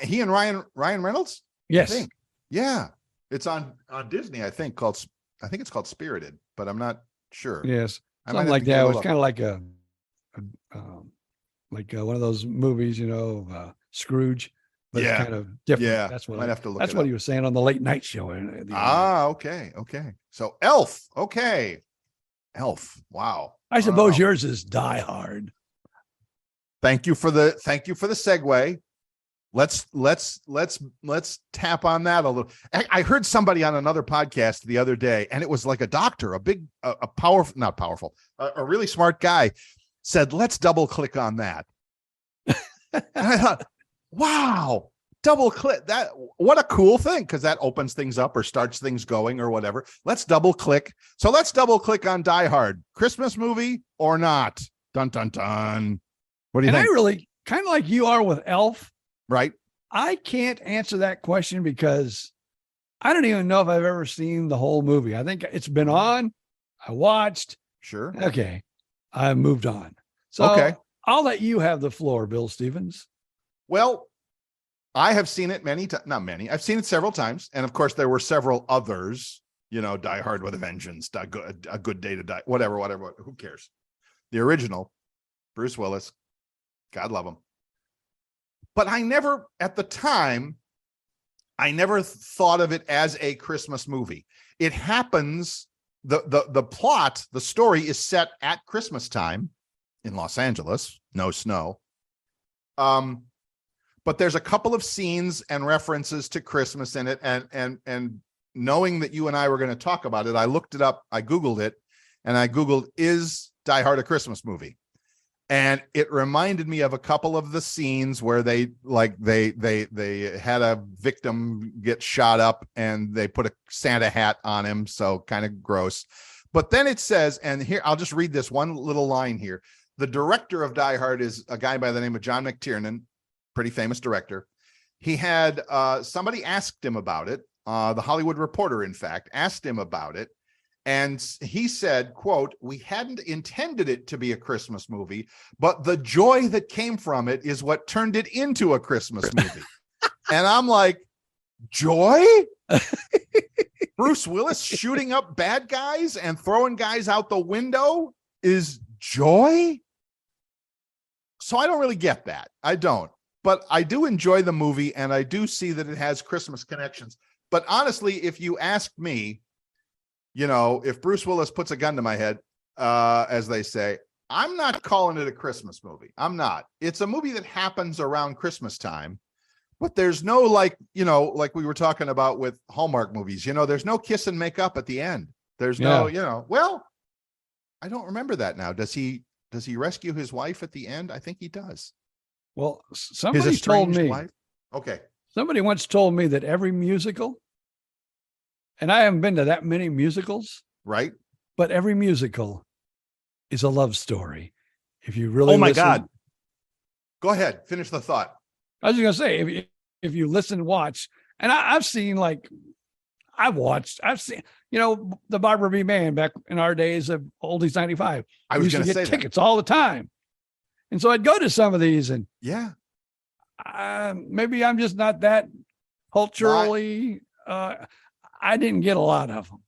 He and Ryan Reynolds? Yes. I think. Yeah. It's on Disney, I think it's called Spirited, but I'm not sure. Yes. Something like that. It was kind of like one of those movies, Scrooge, but it's kind of different. Yeah. That's what I'd have to look. That's what he was saying on the late night show. Okay. So Elf. Okay. Elf. Wow. I suppose yours is Die Hard. Thank you for the segue. Let's tap on that a little. I heard somebody on another podcast the other day, and it was like a doctor, a really smart guy said, let's double click on that. And I thought, wow, double click that. What a cool thing. Cause that opens things up or starts things going or whatever. Let's double click. So let's double click on Die Hard. Christmas movie or not? Dun, dun, dun. What do you think? I really kind of like you are with Elf. Right. I can't answer that question because I don't even know if I've ever seen the whole movie. I think it's been on. I watched. Sure. Okay. I moved on. So okay. I'll let you have the floor, Bill Stevens. Well, I have seen it not many. I've seen it several times. And of course, there were several others, Die Hard with a Vengeance, A Good Day to Die, whatever. Who cares? The original, Bruce Willis, God love him. But at the time, I never thought of it as a Christmas movie. It happens, the plot, the story is set at Christmas time in Los Angeles, no snow. But there's a couple of scenes and references to Christmas in it. And knowing that you and I were going to talk about it, I looked it up, I Googled it, and I Googled, is Die Hard a Christmas movie? And it reminded me of a couple of the scenes where they had a victim get shot up and they put a Santa hat on him. So kind of gross. But then it says, and here, I'll just read this one little line here. The director of Die Hard is a guy by the name of John McTiernan, pretty famous director. He had somebody asked him about it. The Hollywood Reporter, in fact, asked him about it. And he said, quote, "We hadn't intended it to be a Christmas movie, but the joy that came from it is what turned it into a Christmas movie." And I'm like, joy? Bruce Willis shooting up bad guys and throwing guys out the window is joy? So I don't really get that. I don't. But I do enjoy the movie, and I do see that it has Christmas connections. But honestly, if you ask me, you know, if Bruce Willis puts a gun to my head, as they say, I'm not calling it a Christmas movie. I'm not. It's a movie that happens around Christmas time, but there's no, like, you know, like we were talking about with Hallmark movies, you know, there's no kiss and make up at the end. There's no, you know, well, I don't remember that now. Does he rescue his wife at the end? I think he does. Well, somebody told me, wife? Okay. Somebody once told me that every musical, and I haven't been to that many musicals, right? But every musical is a love story. If you really, oh my God, go ahead, finish the thought. I was just gonna say, if you listen, watch, and I've seen, you know, the Barbara B. Band back in our days of Oldies 95. I was going to say tickets all the time, and so I'd go to some of these, and yeah, maybe I'm just not that culturally. I didn't get a lot of them.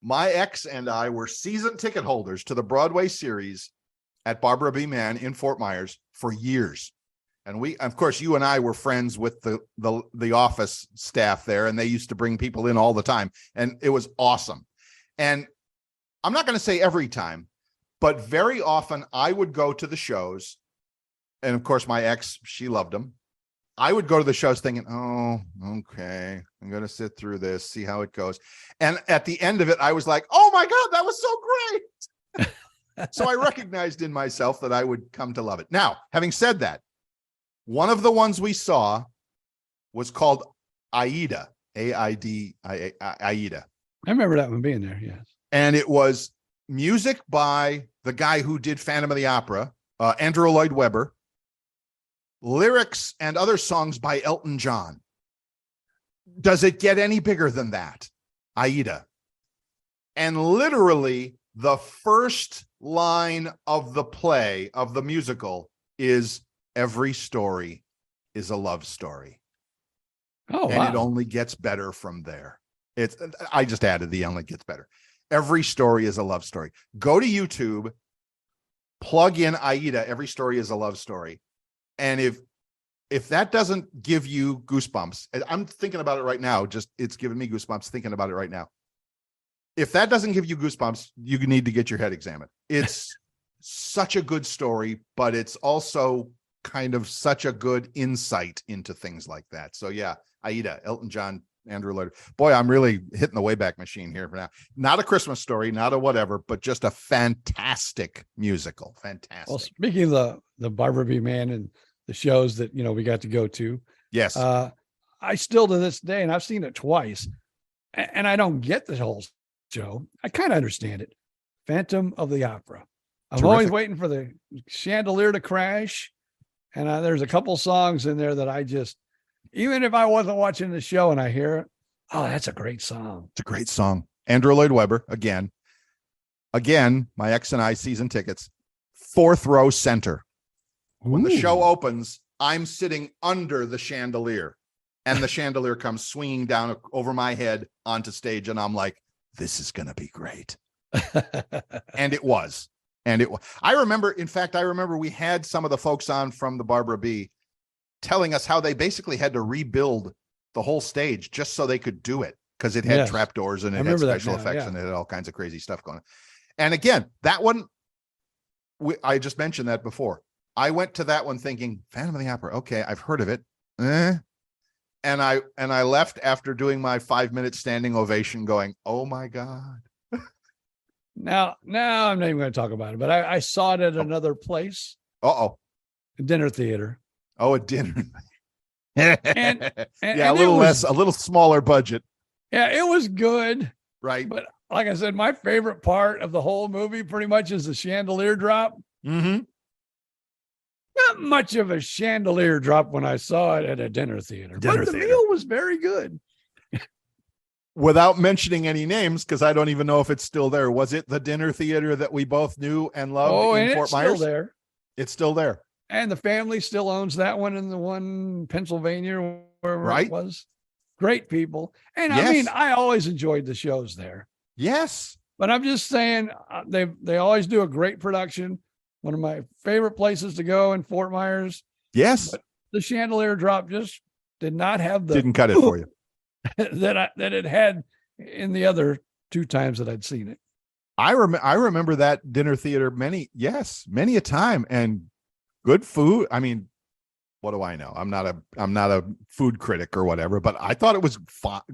My ex and I were season ticket holders to the Broadway series at Barbara B. Mann in Fort Myers for years. And we, of course, you and I were friends with the office staff there, and they used to bring people in all the time, and it was awesome. And I'm not going to say every time, but very often I would go to the shows, and of course my ex, she loved them. I would go to the shows thinking, oh, okay, I'm going to sit through this, see how it goes. And at the end of it, I was like, oh my God, that was so great. So I recognized in myself that I would come to love it. Now, having said that, one of the ones we saw was called Aida, Aida. I remember that one being there, yes. And it was music by the guy who did Phantom of the Opera, Andrew Lloyd Webber. Lyrics and other songs by Elton John. Does it get any bigger than that? Aida. And literally the first line of the play, of the musical, is every story is a love story. Oh, and wow. It only gets better from there. I just added the only gets better. Every story is a love story. Go to YouTube, plug in Aida, every story is a love story. And if that doesn't give you goosebumps, I'm thinking about it right now, it's giving me goosebumps thinking about it right now. If that doesn't give you goosebumps, you need to get your head examined. It's such a good story, but it's also kind of such a good insight into things like that. So yeah, Aida, Elton John, Andrew Lloyd. Boy, I'm really hitting the Wayback Machine here for now. Not a Christmas story, not a whatever, but just a fantastic musical. Fantastic. Well, speaking of the Barbara B. Mann and the shows that, you know, we got to go to. Yes. I still to this day, and I've seen it twice, and I don't get the whole show. I kind of understand it. Phantom of the Opera. I'm always waiting for the chandelier to crash. And there's a couple songs in there that I just, even if I wasn't watching the show and I hear it, oh, that's a great song. It's a great song. Andrew Lloyd Webber, again, my ex and I season tickets, 4th row center. When the show opens, I'm sitting under the chandelier, and the chandelier comes swinging down over my head onto stage. And I'm like, this is going to be great. And it was. I remember we had some of the folks on from the Barbara B telling us how they basically had to rebuild the whole stage just so they could do it, because it had trapdoors and it had special effects and it had all kinds of crazy stuff going on. And again, that one, I just mentioned that before. I went to that one thinking, Phantom of the Opera, okay, I've heard of it. And I left after doing my 5-minute standing ovation going, oh my God. Now I'm not even going to talk about it, but I saw it at another place, Uh-oh. a dinner theater. Oh, a dinner. And yeah, and a it little was- less, a little smaller budget. Yeah, it was good. Right. But like I said, my favorite part of the whole movie pretty much is the chandelier drop. Mm-hmm. Not much of a chandelier drop when I saw it at a dinner theater, Dinner but the theater. meal was very good. Without mentioning any names, because I don't even know if it's still there. Was it the dinner theater that we both knew and loved And in Fort it's Myers? still there. It's still there. And the family still owns that one in the one in Pennsylvania, wherever Right. it was. Great people. And Yes. I mean, I always enjoyed the shows there. Yes. But I'm just saying, they always do a great production. One of my favorite places to go in Fort Myers. Yes. But the chandelier drop just did not have the Didn't cut it for you. that it had in the other two times that I'd seen it. I remember that dinner theater many a time, and good food. I mean, what do I know? I'm not a food critic or whatever, but I thought it was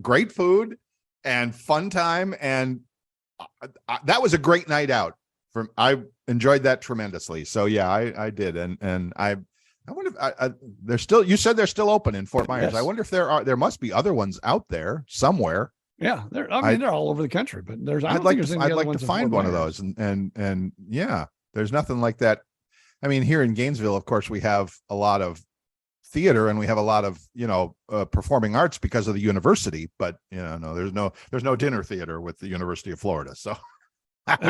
great food and fun time, and that was a great night out. I enjoyed that tremendously. So yeah, I did, and I wonder if they're still. You said they're still open in Fort Myers. Yes. I wonder if there must be other ones out there somewhere. Yeah, they're all over the country, but I'd like to find one of those, and yeah, there's nothing like that. I mean, here in Gainesville, of course, we have a lot of theater and we have a lot of performing arts because of the university, but no, there's no dinner theater with the University of Florida. So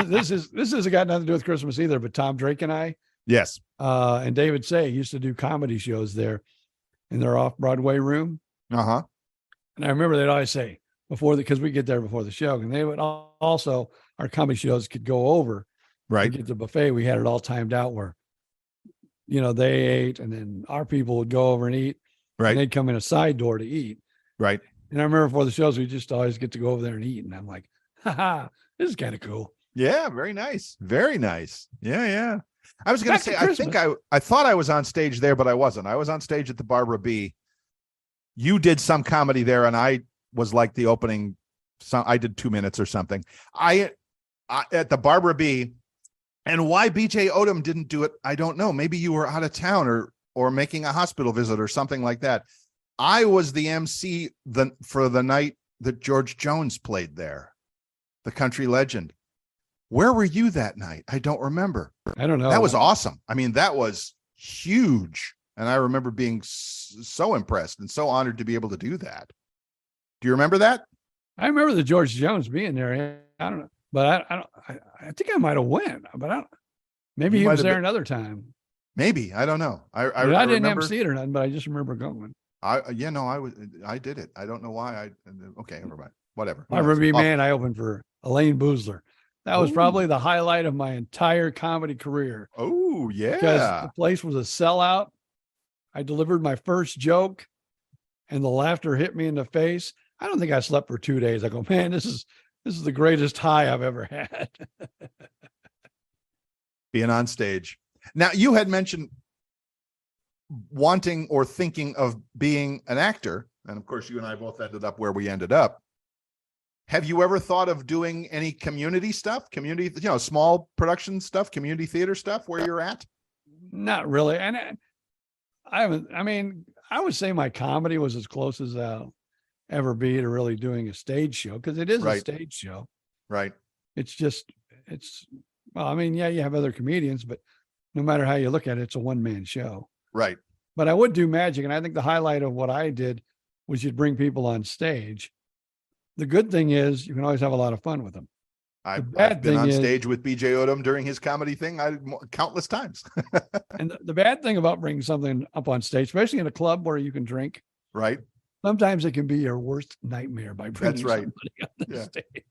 this has got nothing to do with Christmas either. But Tom Drake and I, yes, and David Say used to do comedy shows there in their off-Broadway room. Uh-huh. And I remember they'd always say because we get there before the show, and they would also, our comedy shows could go over. Right. To get the buffet, we had it all timed out where, they ate and then our people would go over and eat. Right. And they'd come in a side door to eat. Right. And I remember before the shows, we just always get to go over there and eat. And I'm like, this is kind of cool. Yeah. Very nice. Very nice. Yeah. Yeah. I was going to say, I think Christmas. I thought I was on stage there, but I wasn't. I was on stage at the Barbara B. You did some comedy there, and I was like the opening. I did 2 minutes or something. I at the Barbara B. And why BJ Odom didn't do it, I don't know. Maybe you were out of town or making a hospital visit or something like that. I was the MC for the night that George Jones played there, the country legend. Where were you that night? I don't remember. I don't know. That was awesome. I mean, that was huge. And I remember being so impressed and so honored to be able to do that. Do you remember that? I remember the George Jones being there. I don't know. But I think I might have went, but maybe he was there another time. Maybe, I don't know. I didn't remember, MC it or nothing, but I just remember going. I did it. I don't know why. Okay, never mind. Whatever. I remember man, I opened for Elaine Boozler. That was probably the highlight of my entire comedy career. Oh yeah, because the place was a sellout. I delivered my first joke, and the laughter hit me in the face. I don't think I slept for 2 days. I go, man, this is the greatest high I've ever had. Being on stage. Now, you had mentioned wanting or thinking of being an actor. And of course, you and I both ended up where we ended up. Have you ever thought of doing any community stuff, small production stuff, community theater stuff where you're at? Not really. And I would say my comedy was as close as I'll ever be to really doing a stage show, because it is a stage show. Right. You have other comedians, but no matter how you look at it, it's a one-man show. Right. But I would do magic. And I think the highlight of what I did was you'd bring people on stage. The good thing is you can always have a lot of fun with them. I've been on stage with BJ Odom during his comedy thing countless times. And the bad thing about bringing something up on stage, especially in a club where you can drink, right? Sometimes it can be your worst nightmare by bringing somebody on the stage.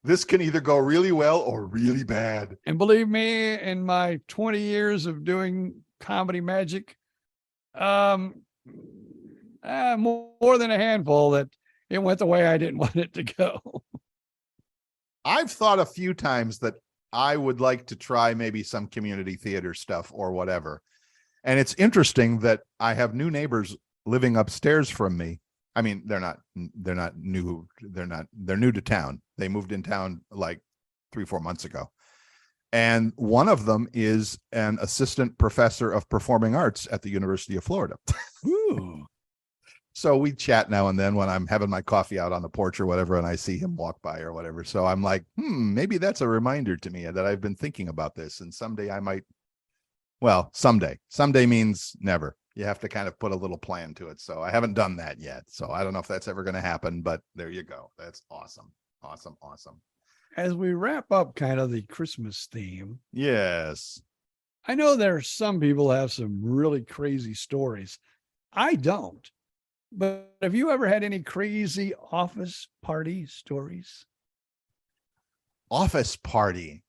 This can either go really well or really bad. And believe me, in my 20 years of doing comedy magic, more than a handful that it went the way I didn't want it to go. I've thought a few times that I would like to try maybe some community theater stuff or whatever. And it's interesting that I have new neighbors living upstairs from me. I mean, they're new to town. They moved in town like 3-4 months ago. And one of them is an assistant professor of performing arts at the University of Florida. Ooh. So we chat now and then when I'm having my coffee out on the porch or whatever, and I see him walk by or whatever. So I'm like, maybe that's a reminder to me that I've been thinking about this. And someday I might, well, someday means never. You have to kind of put a little plan to it. So I haven't done that yet. So I don't know if that's ever going to happen, but there you go. That's awesome. Awesome. Awesome. As we wrap up kind of the Christmas theme. Yes. I know there's some people have some really crazy stories. I don't. But have you ever had any crazy office party stories? Office party.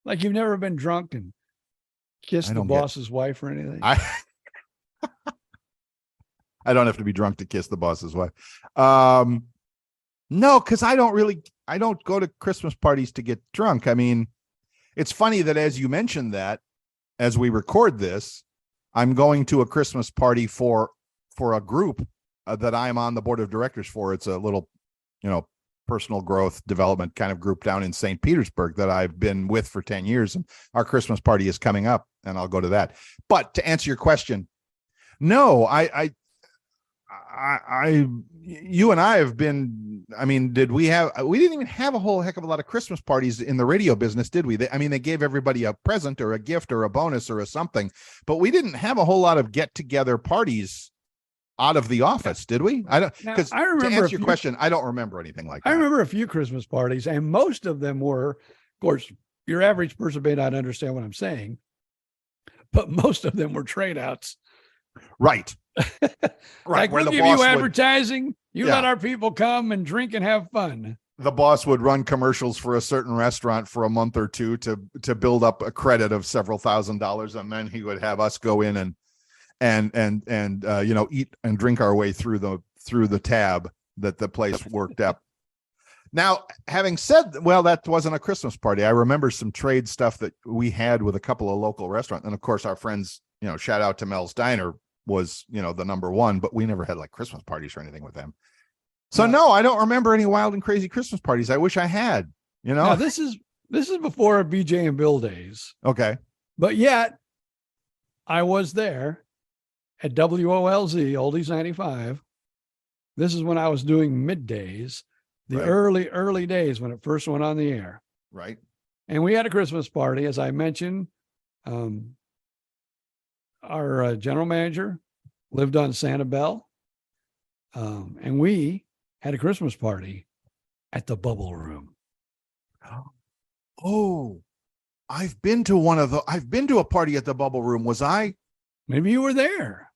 Like you've never been drunk and kissed the boss's wife or anything? I don't have to be drunk to kiss the boss's wife. No, because I don't go to Christmas parties to get drunk. I mean, it's funny that as you mentioned that, as we record this, I'm going to a Christmas party for a group that I'm on the board of directors for. It's a little, personal growth development kind of group down in St. Petersburg that I've been with for 10 years. And our Christmas party is coming up and I'll go to that. But to answer your question, no, you and I have been, we didn't even have a whole heck of a lot of Christmas parties in the radio business, did we? They gave everybody a present or a gift or a bonus or a something, but we didn't have a whole lot of get together parties out of the office, did we? I don't, because to answer your question, I don't remember anything like that. I remember a few Christmas parties, and most of them were, of course, your average person may not understand what I'm saying, but most of them were trade outs. Right. Like we'll give you advertising, let our people come and drink and have fun. The boss would run commercials for a certain restaurant for a month or two to build up a credit of several $1,000s, and then he would have us go in and eat and drink our way through the tab that the place worked up. Now, having said, well, that wasn't a Christmas party. I remember some trade stuff that we had with a couple of local restaurants, and of course our friends, shout out to Mel's Diner was, the number one, but we never had like Christmas parties or anything with them. So no, I don't remember any wild and crazy Christmas parties. I wish I had, Now, this is before BJ and Bill days. Okay. But yet I was there at WOLZ, Oldies 95. This is when I was doing middays, the early days when it first went on the air. Right. And we had a Christmas party, as I mentioned. Our general manager lived on Sanibel. And we had a Christmas party at the Bubble Room. Oh, I've been to a party at the Bubble Room. Was I? Maybe you were there.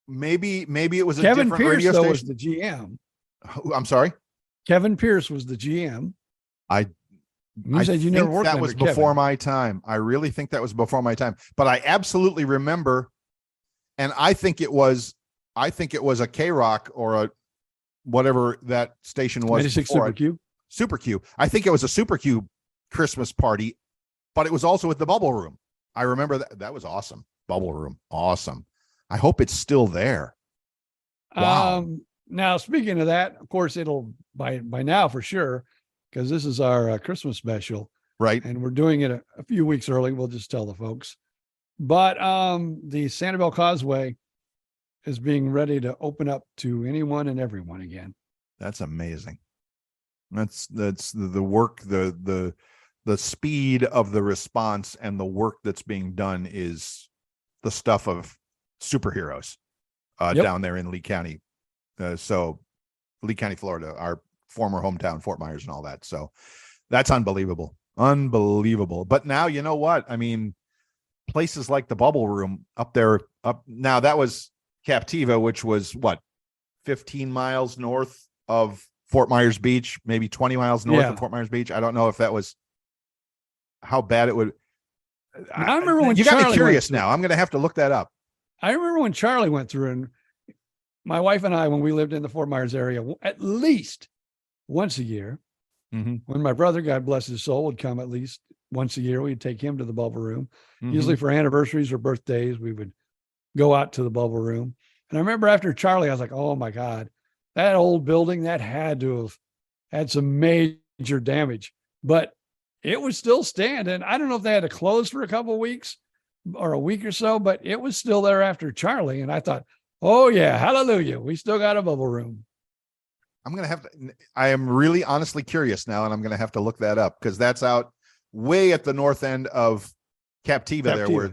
Maybe it was Kevin different Pierce, radio though, station. was the GM. I'm sorry? Kevin Pierce was the GM. You said you never worked that under was before Kevin. my time. I really think that was before my time. But I absolutely remember, and I think it was a K-Rock or a whatever that station was. 96 before. Super Q. Super Q. I think it was a Super Q Christmas party, but it was also at the Bubble Room. I remember that. That was awesome. Bubble Room. Awesome. I hope it's still there. Wow. Now, speaking of that, of course, it'll by now for sure, because this is our Christmas special. Right. And we're doing it a few weeks early. We'll just tell the folks. But the Sanibel Causeway is being ready to open up to anyone and everyone again. That's amazing. That's the work, the speed of the response and the work that's being done is the stuff of superheroes down there in Lee County. So Lee County, Florida, our former hometown, Fort Myers and all that. So that's unbelievable. Unbelievable. But now, you know what? I mean, places like the Bubble Room up now, that was Captiva, which was 15 miles north of Fort Myers Beach, maybe 20 miles north of Fort Myers Beach. I don't know if that was how bad it would. I remember when you Charlie got me curious now. I'm going to have to look that up. I remember when Charlie went through, and my wife and I, when we lived in the Fort Myers area, at least once a year, when my brother, God bless his soul, would come at least once a year, we'd take him to the Bubble Room. Usually for anniversaries or birthdays, we would go out to the Bubble Room. And I remember after Charlie, I was like, oh my God, that old building, that had to have had some major major damage, but it was still standing. I don't know if they had to close for a couple of weeks or a week or so, but it was still there after Charlie. And I thought, oh yeah, hallelujah, we still got a Bubble Room. I am really honestly curious now, and I'm going to have to look that up because that's out way at the north end of Captiva there, where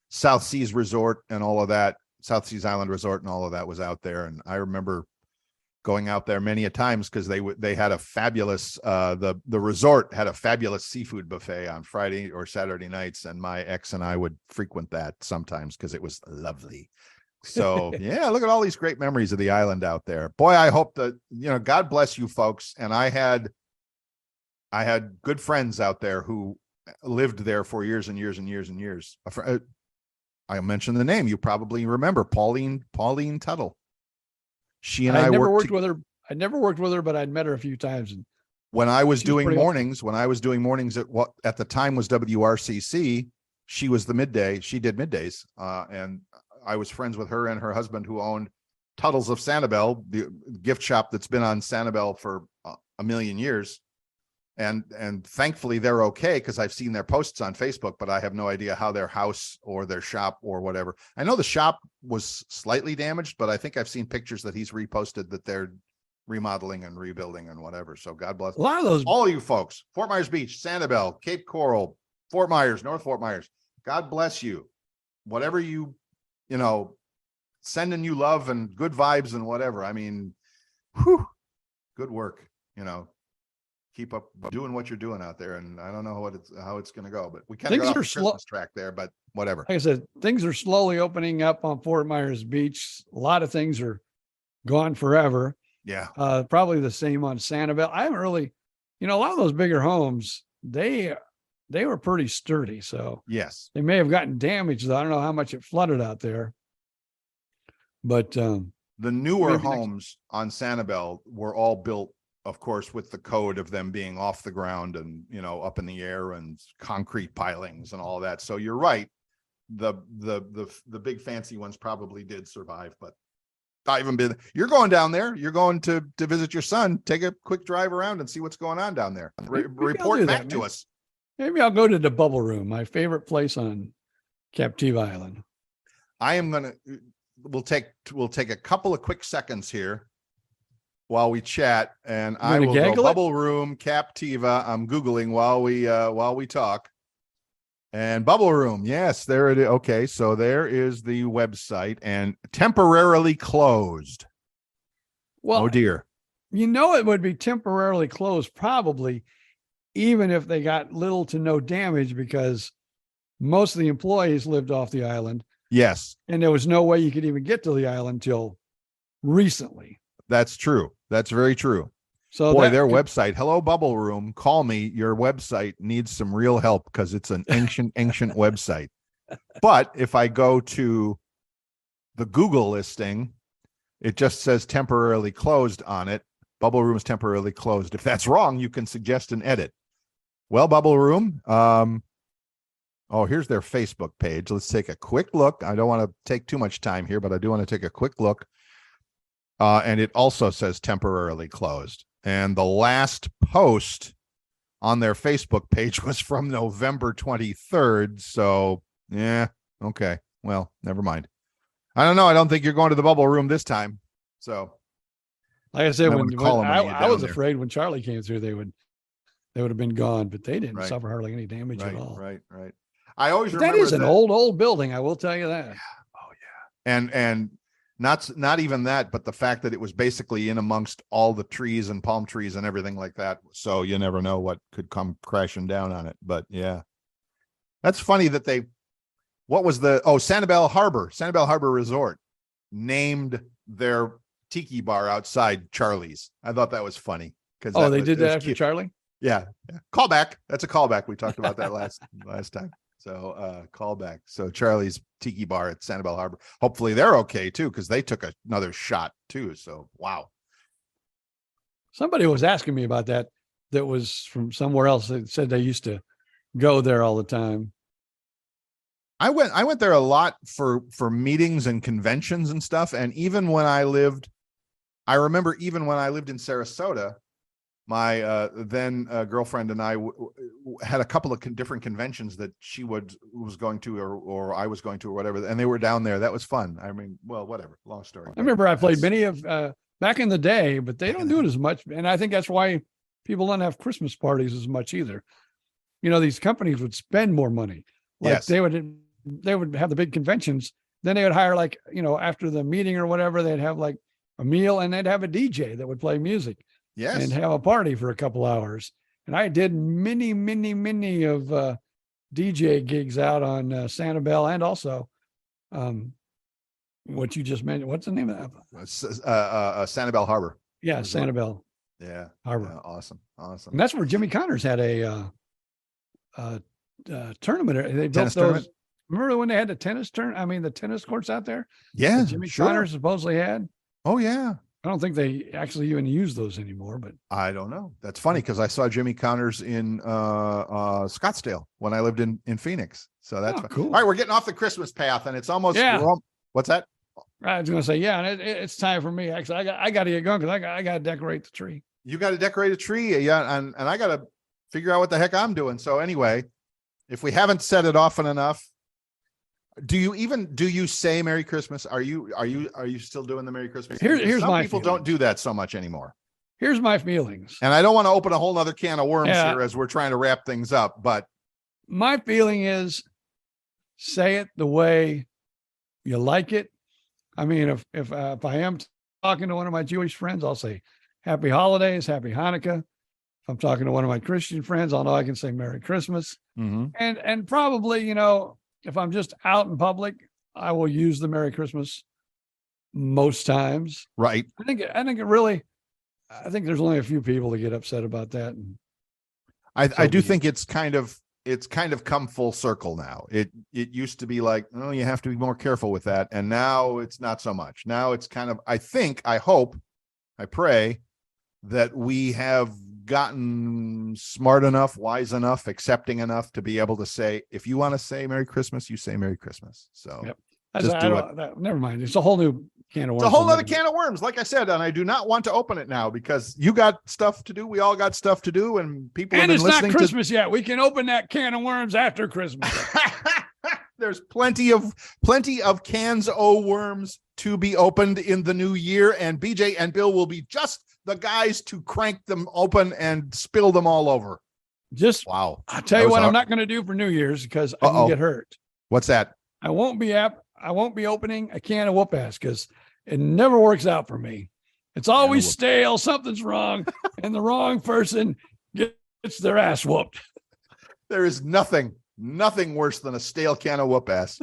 South Seas Resort and all of that, South Seas Island Resort and all of that was out there. And I remember going out there many a times because they had a fabulous, the resort had a fabulous seafood buffet on Friday or Saturday nights. And my ex and I would frequent that sometimes because it was lovely. So yeah, look at all these great memories of the island out there. Boy, I hope that, God bless you folks. And I had good friends out there who lived there for years and years and years and years. I mentioned the name. You probably remember Pauline Tuttle. She and I never worked with her. I never worked with her, but I'd met her a few times. And when I was doing mornings, at what at the time was WRCC, she was the midday. She did middays. And I was friends with her and her husband, who owned Tuttle's of Sanibel, the gift shop that's been on Sanibel for a million years. And thankfully they're okay, because I've seen their posts on Facebook, but I have no idea how their house or their shop or whatever. I know the shop was slightly damaged, but I think I've seen pictures that he's reposted that they're remodeling and rebuilding and whatever. So God bless a lot of those, all you folks, Fort Myers Beach, Sanibel, Cape Coral, Fort Myers, North Fort Myers. God bless you. Whatever sending you love and good vibes and whatever. I mean, whew, good work, keep up doing what you're doing out there. And I don't know how it's going to go, but we kind of got off the Christmas track there, but whatever. Like I said, things are slowly opening up on Fort Myers Beach. A lot of things are gone forever. Yeah. Probably the same on Sanibel. I haven't really, a lot of those bigger homes, they were pretty sturdy. So yes, they may have gotten damaged. I don't know how much it flooded out there, but the newer homes on Sanibel were all built, of course, with the code of them being off the ground and, up in the air and concrete pilings and all that. So you're right. The big fancy ones probably did survive, but I haven't been. You're going down there. You're going to visit your son. Take a quick drive around and see what's going on down there. Report back to us. Maybe I'll go to the Bubble Room, my favorite place on Captiva Island. We'll take a couple of quick seconds here while we chat, and I will go Bubble Room, Captiva. I'm Googling while we talk. And Bubble Room, yes, there it is. Okay, so there is the website, and temporarily closed. Well, oh dear. It would be temporarily closed, probably, even if they got little to no damage, because most of the employees lived off the island. Yes. And there was no way you could even get to the island till recently. That's true. That's very true. So their website, hello Bubble Room, call me. Your website needs some real help because it's an ancient website. But if I go to the Google listing, it just says temporarily closed on it. Bubble Room is temporarily closed. If that's wrong, you can suggest an edit. Well, Bubble Room, here's their Facebook page. Let's take a quick look. I don't want to take too much time here, but I do want to take a quick look. And it also says temporarily closed. And the last post on their Facebook page was from November 23rd. So, yeah, okay. Well, never mind. I don't know. I don't think you're going to the Bubble Room this time. So, like I said, when I was afraid when Charlie came through, they would have been gone, but they didn't suffer hardly any damage at all. Right. I always remember that is an old building. I will tell you that. Yeah. Oh yeah. And not even that, but the fact that it was basically in amongst all the trees and palm trees and everything like that. So you never know what could come crashing down on it. But yeah, that's funny that Sanibel Harbor Resort named their tiki bar outside Charlie's. I thought that was funny because they did that after Charlie. Yeah. Callback. That's a callback. We talked about that last time. So callback. So Charlie's Tiki Bar at Sanibel Harbor. Hopefully they're okay too, because they took another shot too. So wow. Somebody was asking me about that. That was from somewhere else. They said they used to go there all the time. I went there a lot for meetings and conventions and stuff. And I remember even when I lived in Sarasota, my then girlfriend and I had a couple of different conventions that she was going to, or I was going to, or whatever, and they were down there. That was fun. I mean, well, whatever. Long story. I remember I played many of back in the day, but they don't do it as much, and I think that's why people don't have Christmas parties as much either. These companies would spend more money. Like Yes. they would have the big conventions. Then they would hire after the meeting or whatever, they'd have like a meal and they'd have a DJ that would play music Yes. and have a party for a couple hours. And I did many of DJ gigs out on Sanibel, and also what you just mentioned. What's the name of that? Sanibel Harbor. Yeah, Resort. Sanibel Yeah. Harbor. Yeah, awesome. And that's where Jimmy Connors had a tournament. They built Tennis those. tournament? Remember when they had the tennis the tennis courts out there? Yeah. That Jimmy sure. Connors supposedly had. Oh yeah. I don't think they actually even use those anymore, but I don't know. That's funny because I saw Jimmy Connors in Scottsdale when I lived in Phoenix. So that's fun. cool. All right. We're getting off the Christmas path, and it's almost. Yeah. What's that? I was going to say, yeah, and it's time for me. Actually, I got to get going because I got to decorate the tree. You got to decorate a tree, yeah, and I got to figure out what the heck I'm doing. So anyway, if we haven't said it often enough, do you say Merry Christmas? Are you still doing the Merry Christmas? Here's Some my people feeling. don't do that so much anymore. Here's my feelings. And I don't want to open a whole nother can of worms Yeah. here as we're trying to wrap things up, but My feeling is say it the way you like it. I mean, if I am talking to one of my Jewish friends, I'll say Happy Holidays, Happy Hanukkah. If I'm talking to one of my Christian friends, I'll know I can say Merry Christmas. And probably, if I'm just out in public, I will use the Merry Christmas most times. right. I think there's only a few people that get upset about that. And I do be think it's kind of come full circle now. It used to be like, oh, you have to be more careful with that. And now it's not so much. Now it's kind of, I hope, I pray that we have gotten smart enough, wise enough, accepting enough to be able to say, if you want to say Merry Christmas, you say Merry Christmas. So Yep. just do it. Never mind. It's a whole new can of worms. It's a whole other can of worms, like I said, and I do not want to open it now because you got stuff to do. We all got stuff to do, and people And have it's been not listening Christmas yet. We can open that can of worms after Christmas. There's plenty of cans o' worms to be opened in the new year, and BJ and Bill will be just the guys to crank them open and spill them all over. Just Wow. I'll tell That you was what, hard. I'm not going to do for New Year's because I Uh-oh. can get hurt. What's that? I won't be opening a can of whoop ass because it never works out for me. It's always whoop. stale. Something's wrong, and the wrong person gets their ass whooped. There is nothing worse than a stale can of whoop ass.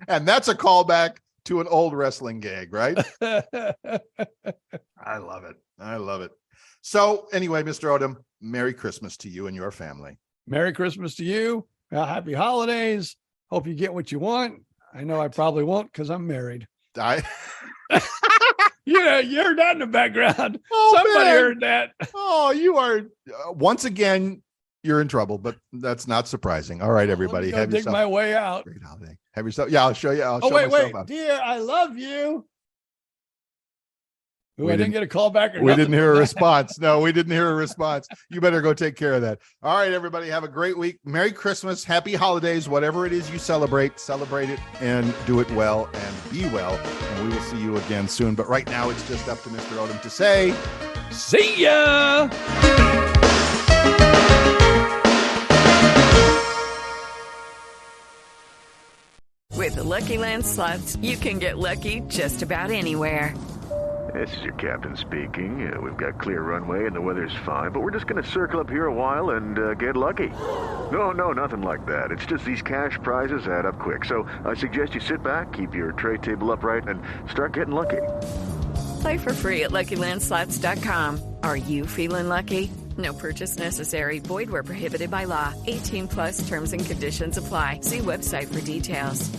And that's a callback to an old wrestling gag, right? I love it. So anyway, Mr. Odom, Merry Christmas to you and your family. Merry Christmas to you. Happy holidays. Hope you get what you want. I know I probably won't because I'm married. I Yeah, you heard that in the background. Oh, Somebody man. heard that. Oh, you are once again, you're in trouble, but that's not surprising. All right, everybody, Let me go have dig yourself my way out. a great holiday. Have yourself. Yeah, I'll show you. I'll Oh, show wait, myself out. dear, I love you. Ooh, We I didn't get a call back. Or We nothing didn't hear a from that. response. No, we didn't hear a response. You better go take care of that. All right, everybody, have a great week. Merry Christmas, happy holidays, whatever it is you celebrate it and do it well and be well. And we will see you again soon. But right now, it's just up to Mr. Odom to say, See ya. With the Lucky Land Slots, you can get lucky just about anywhere. This is your captain speaking. We've got clear runway and the weather's fine, but we're just going to circle up here a while and get lucky. No, nothing like that. It's just these cash prizes add up quick. So I suggest you sit back, keep your tray table upright, and start getting lucky. Play for free at LuckyLandSlots.com. Are you feeling lucky? No purchase necessary. Void where prohibited by law. 18+ terms and conditions apply. See website for details.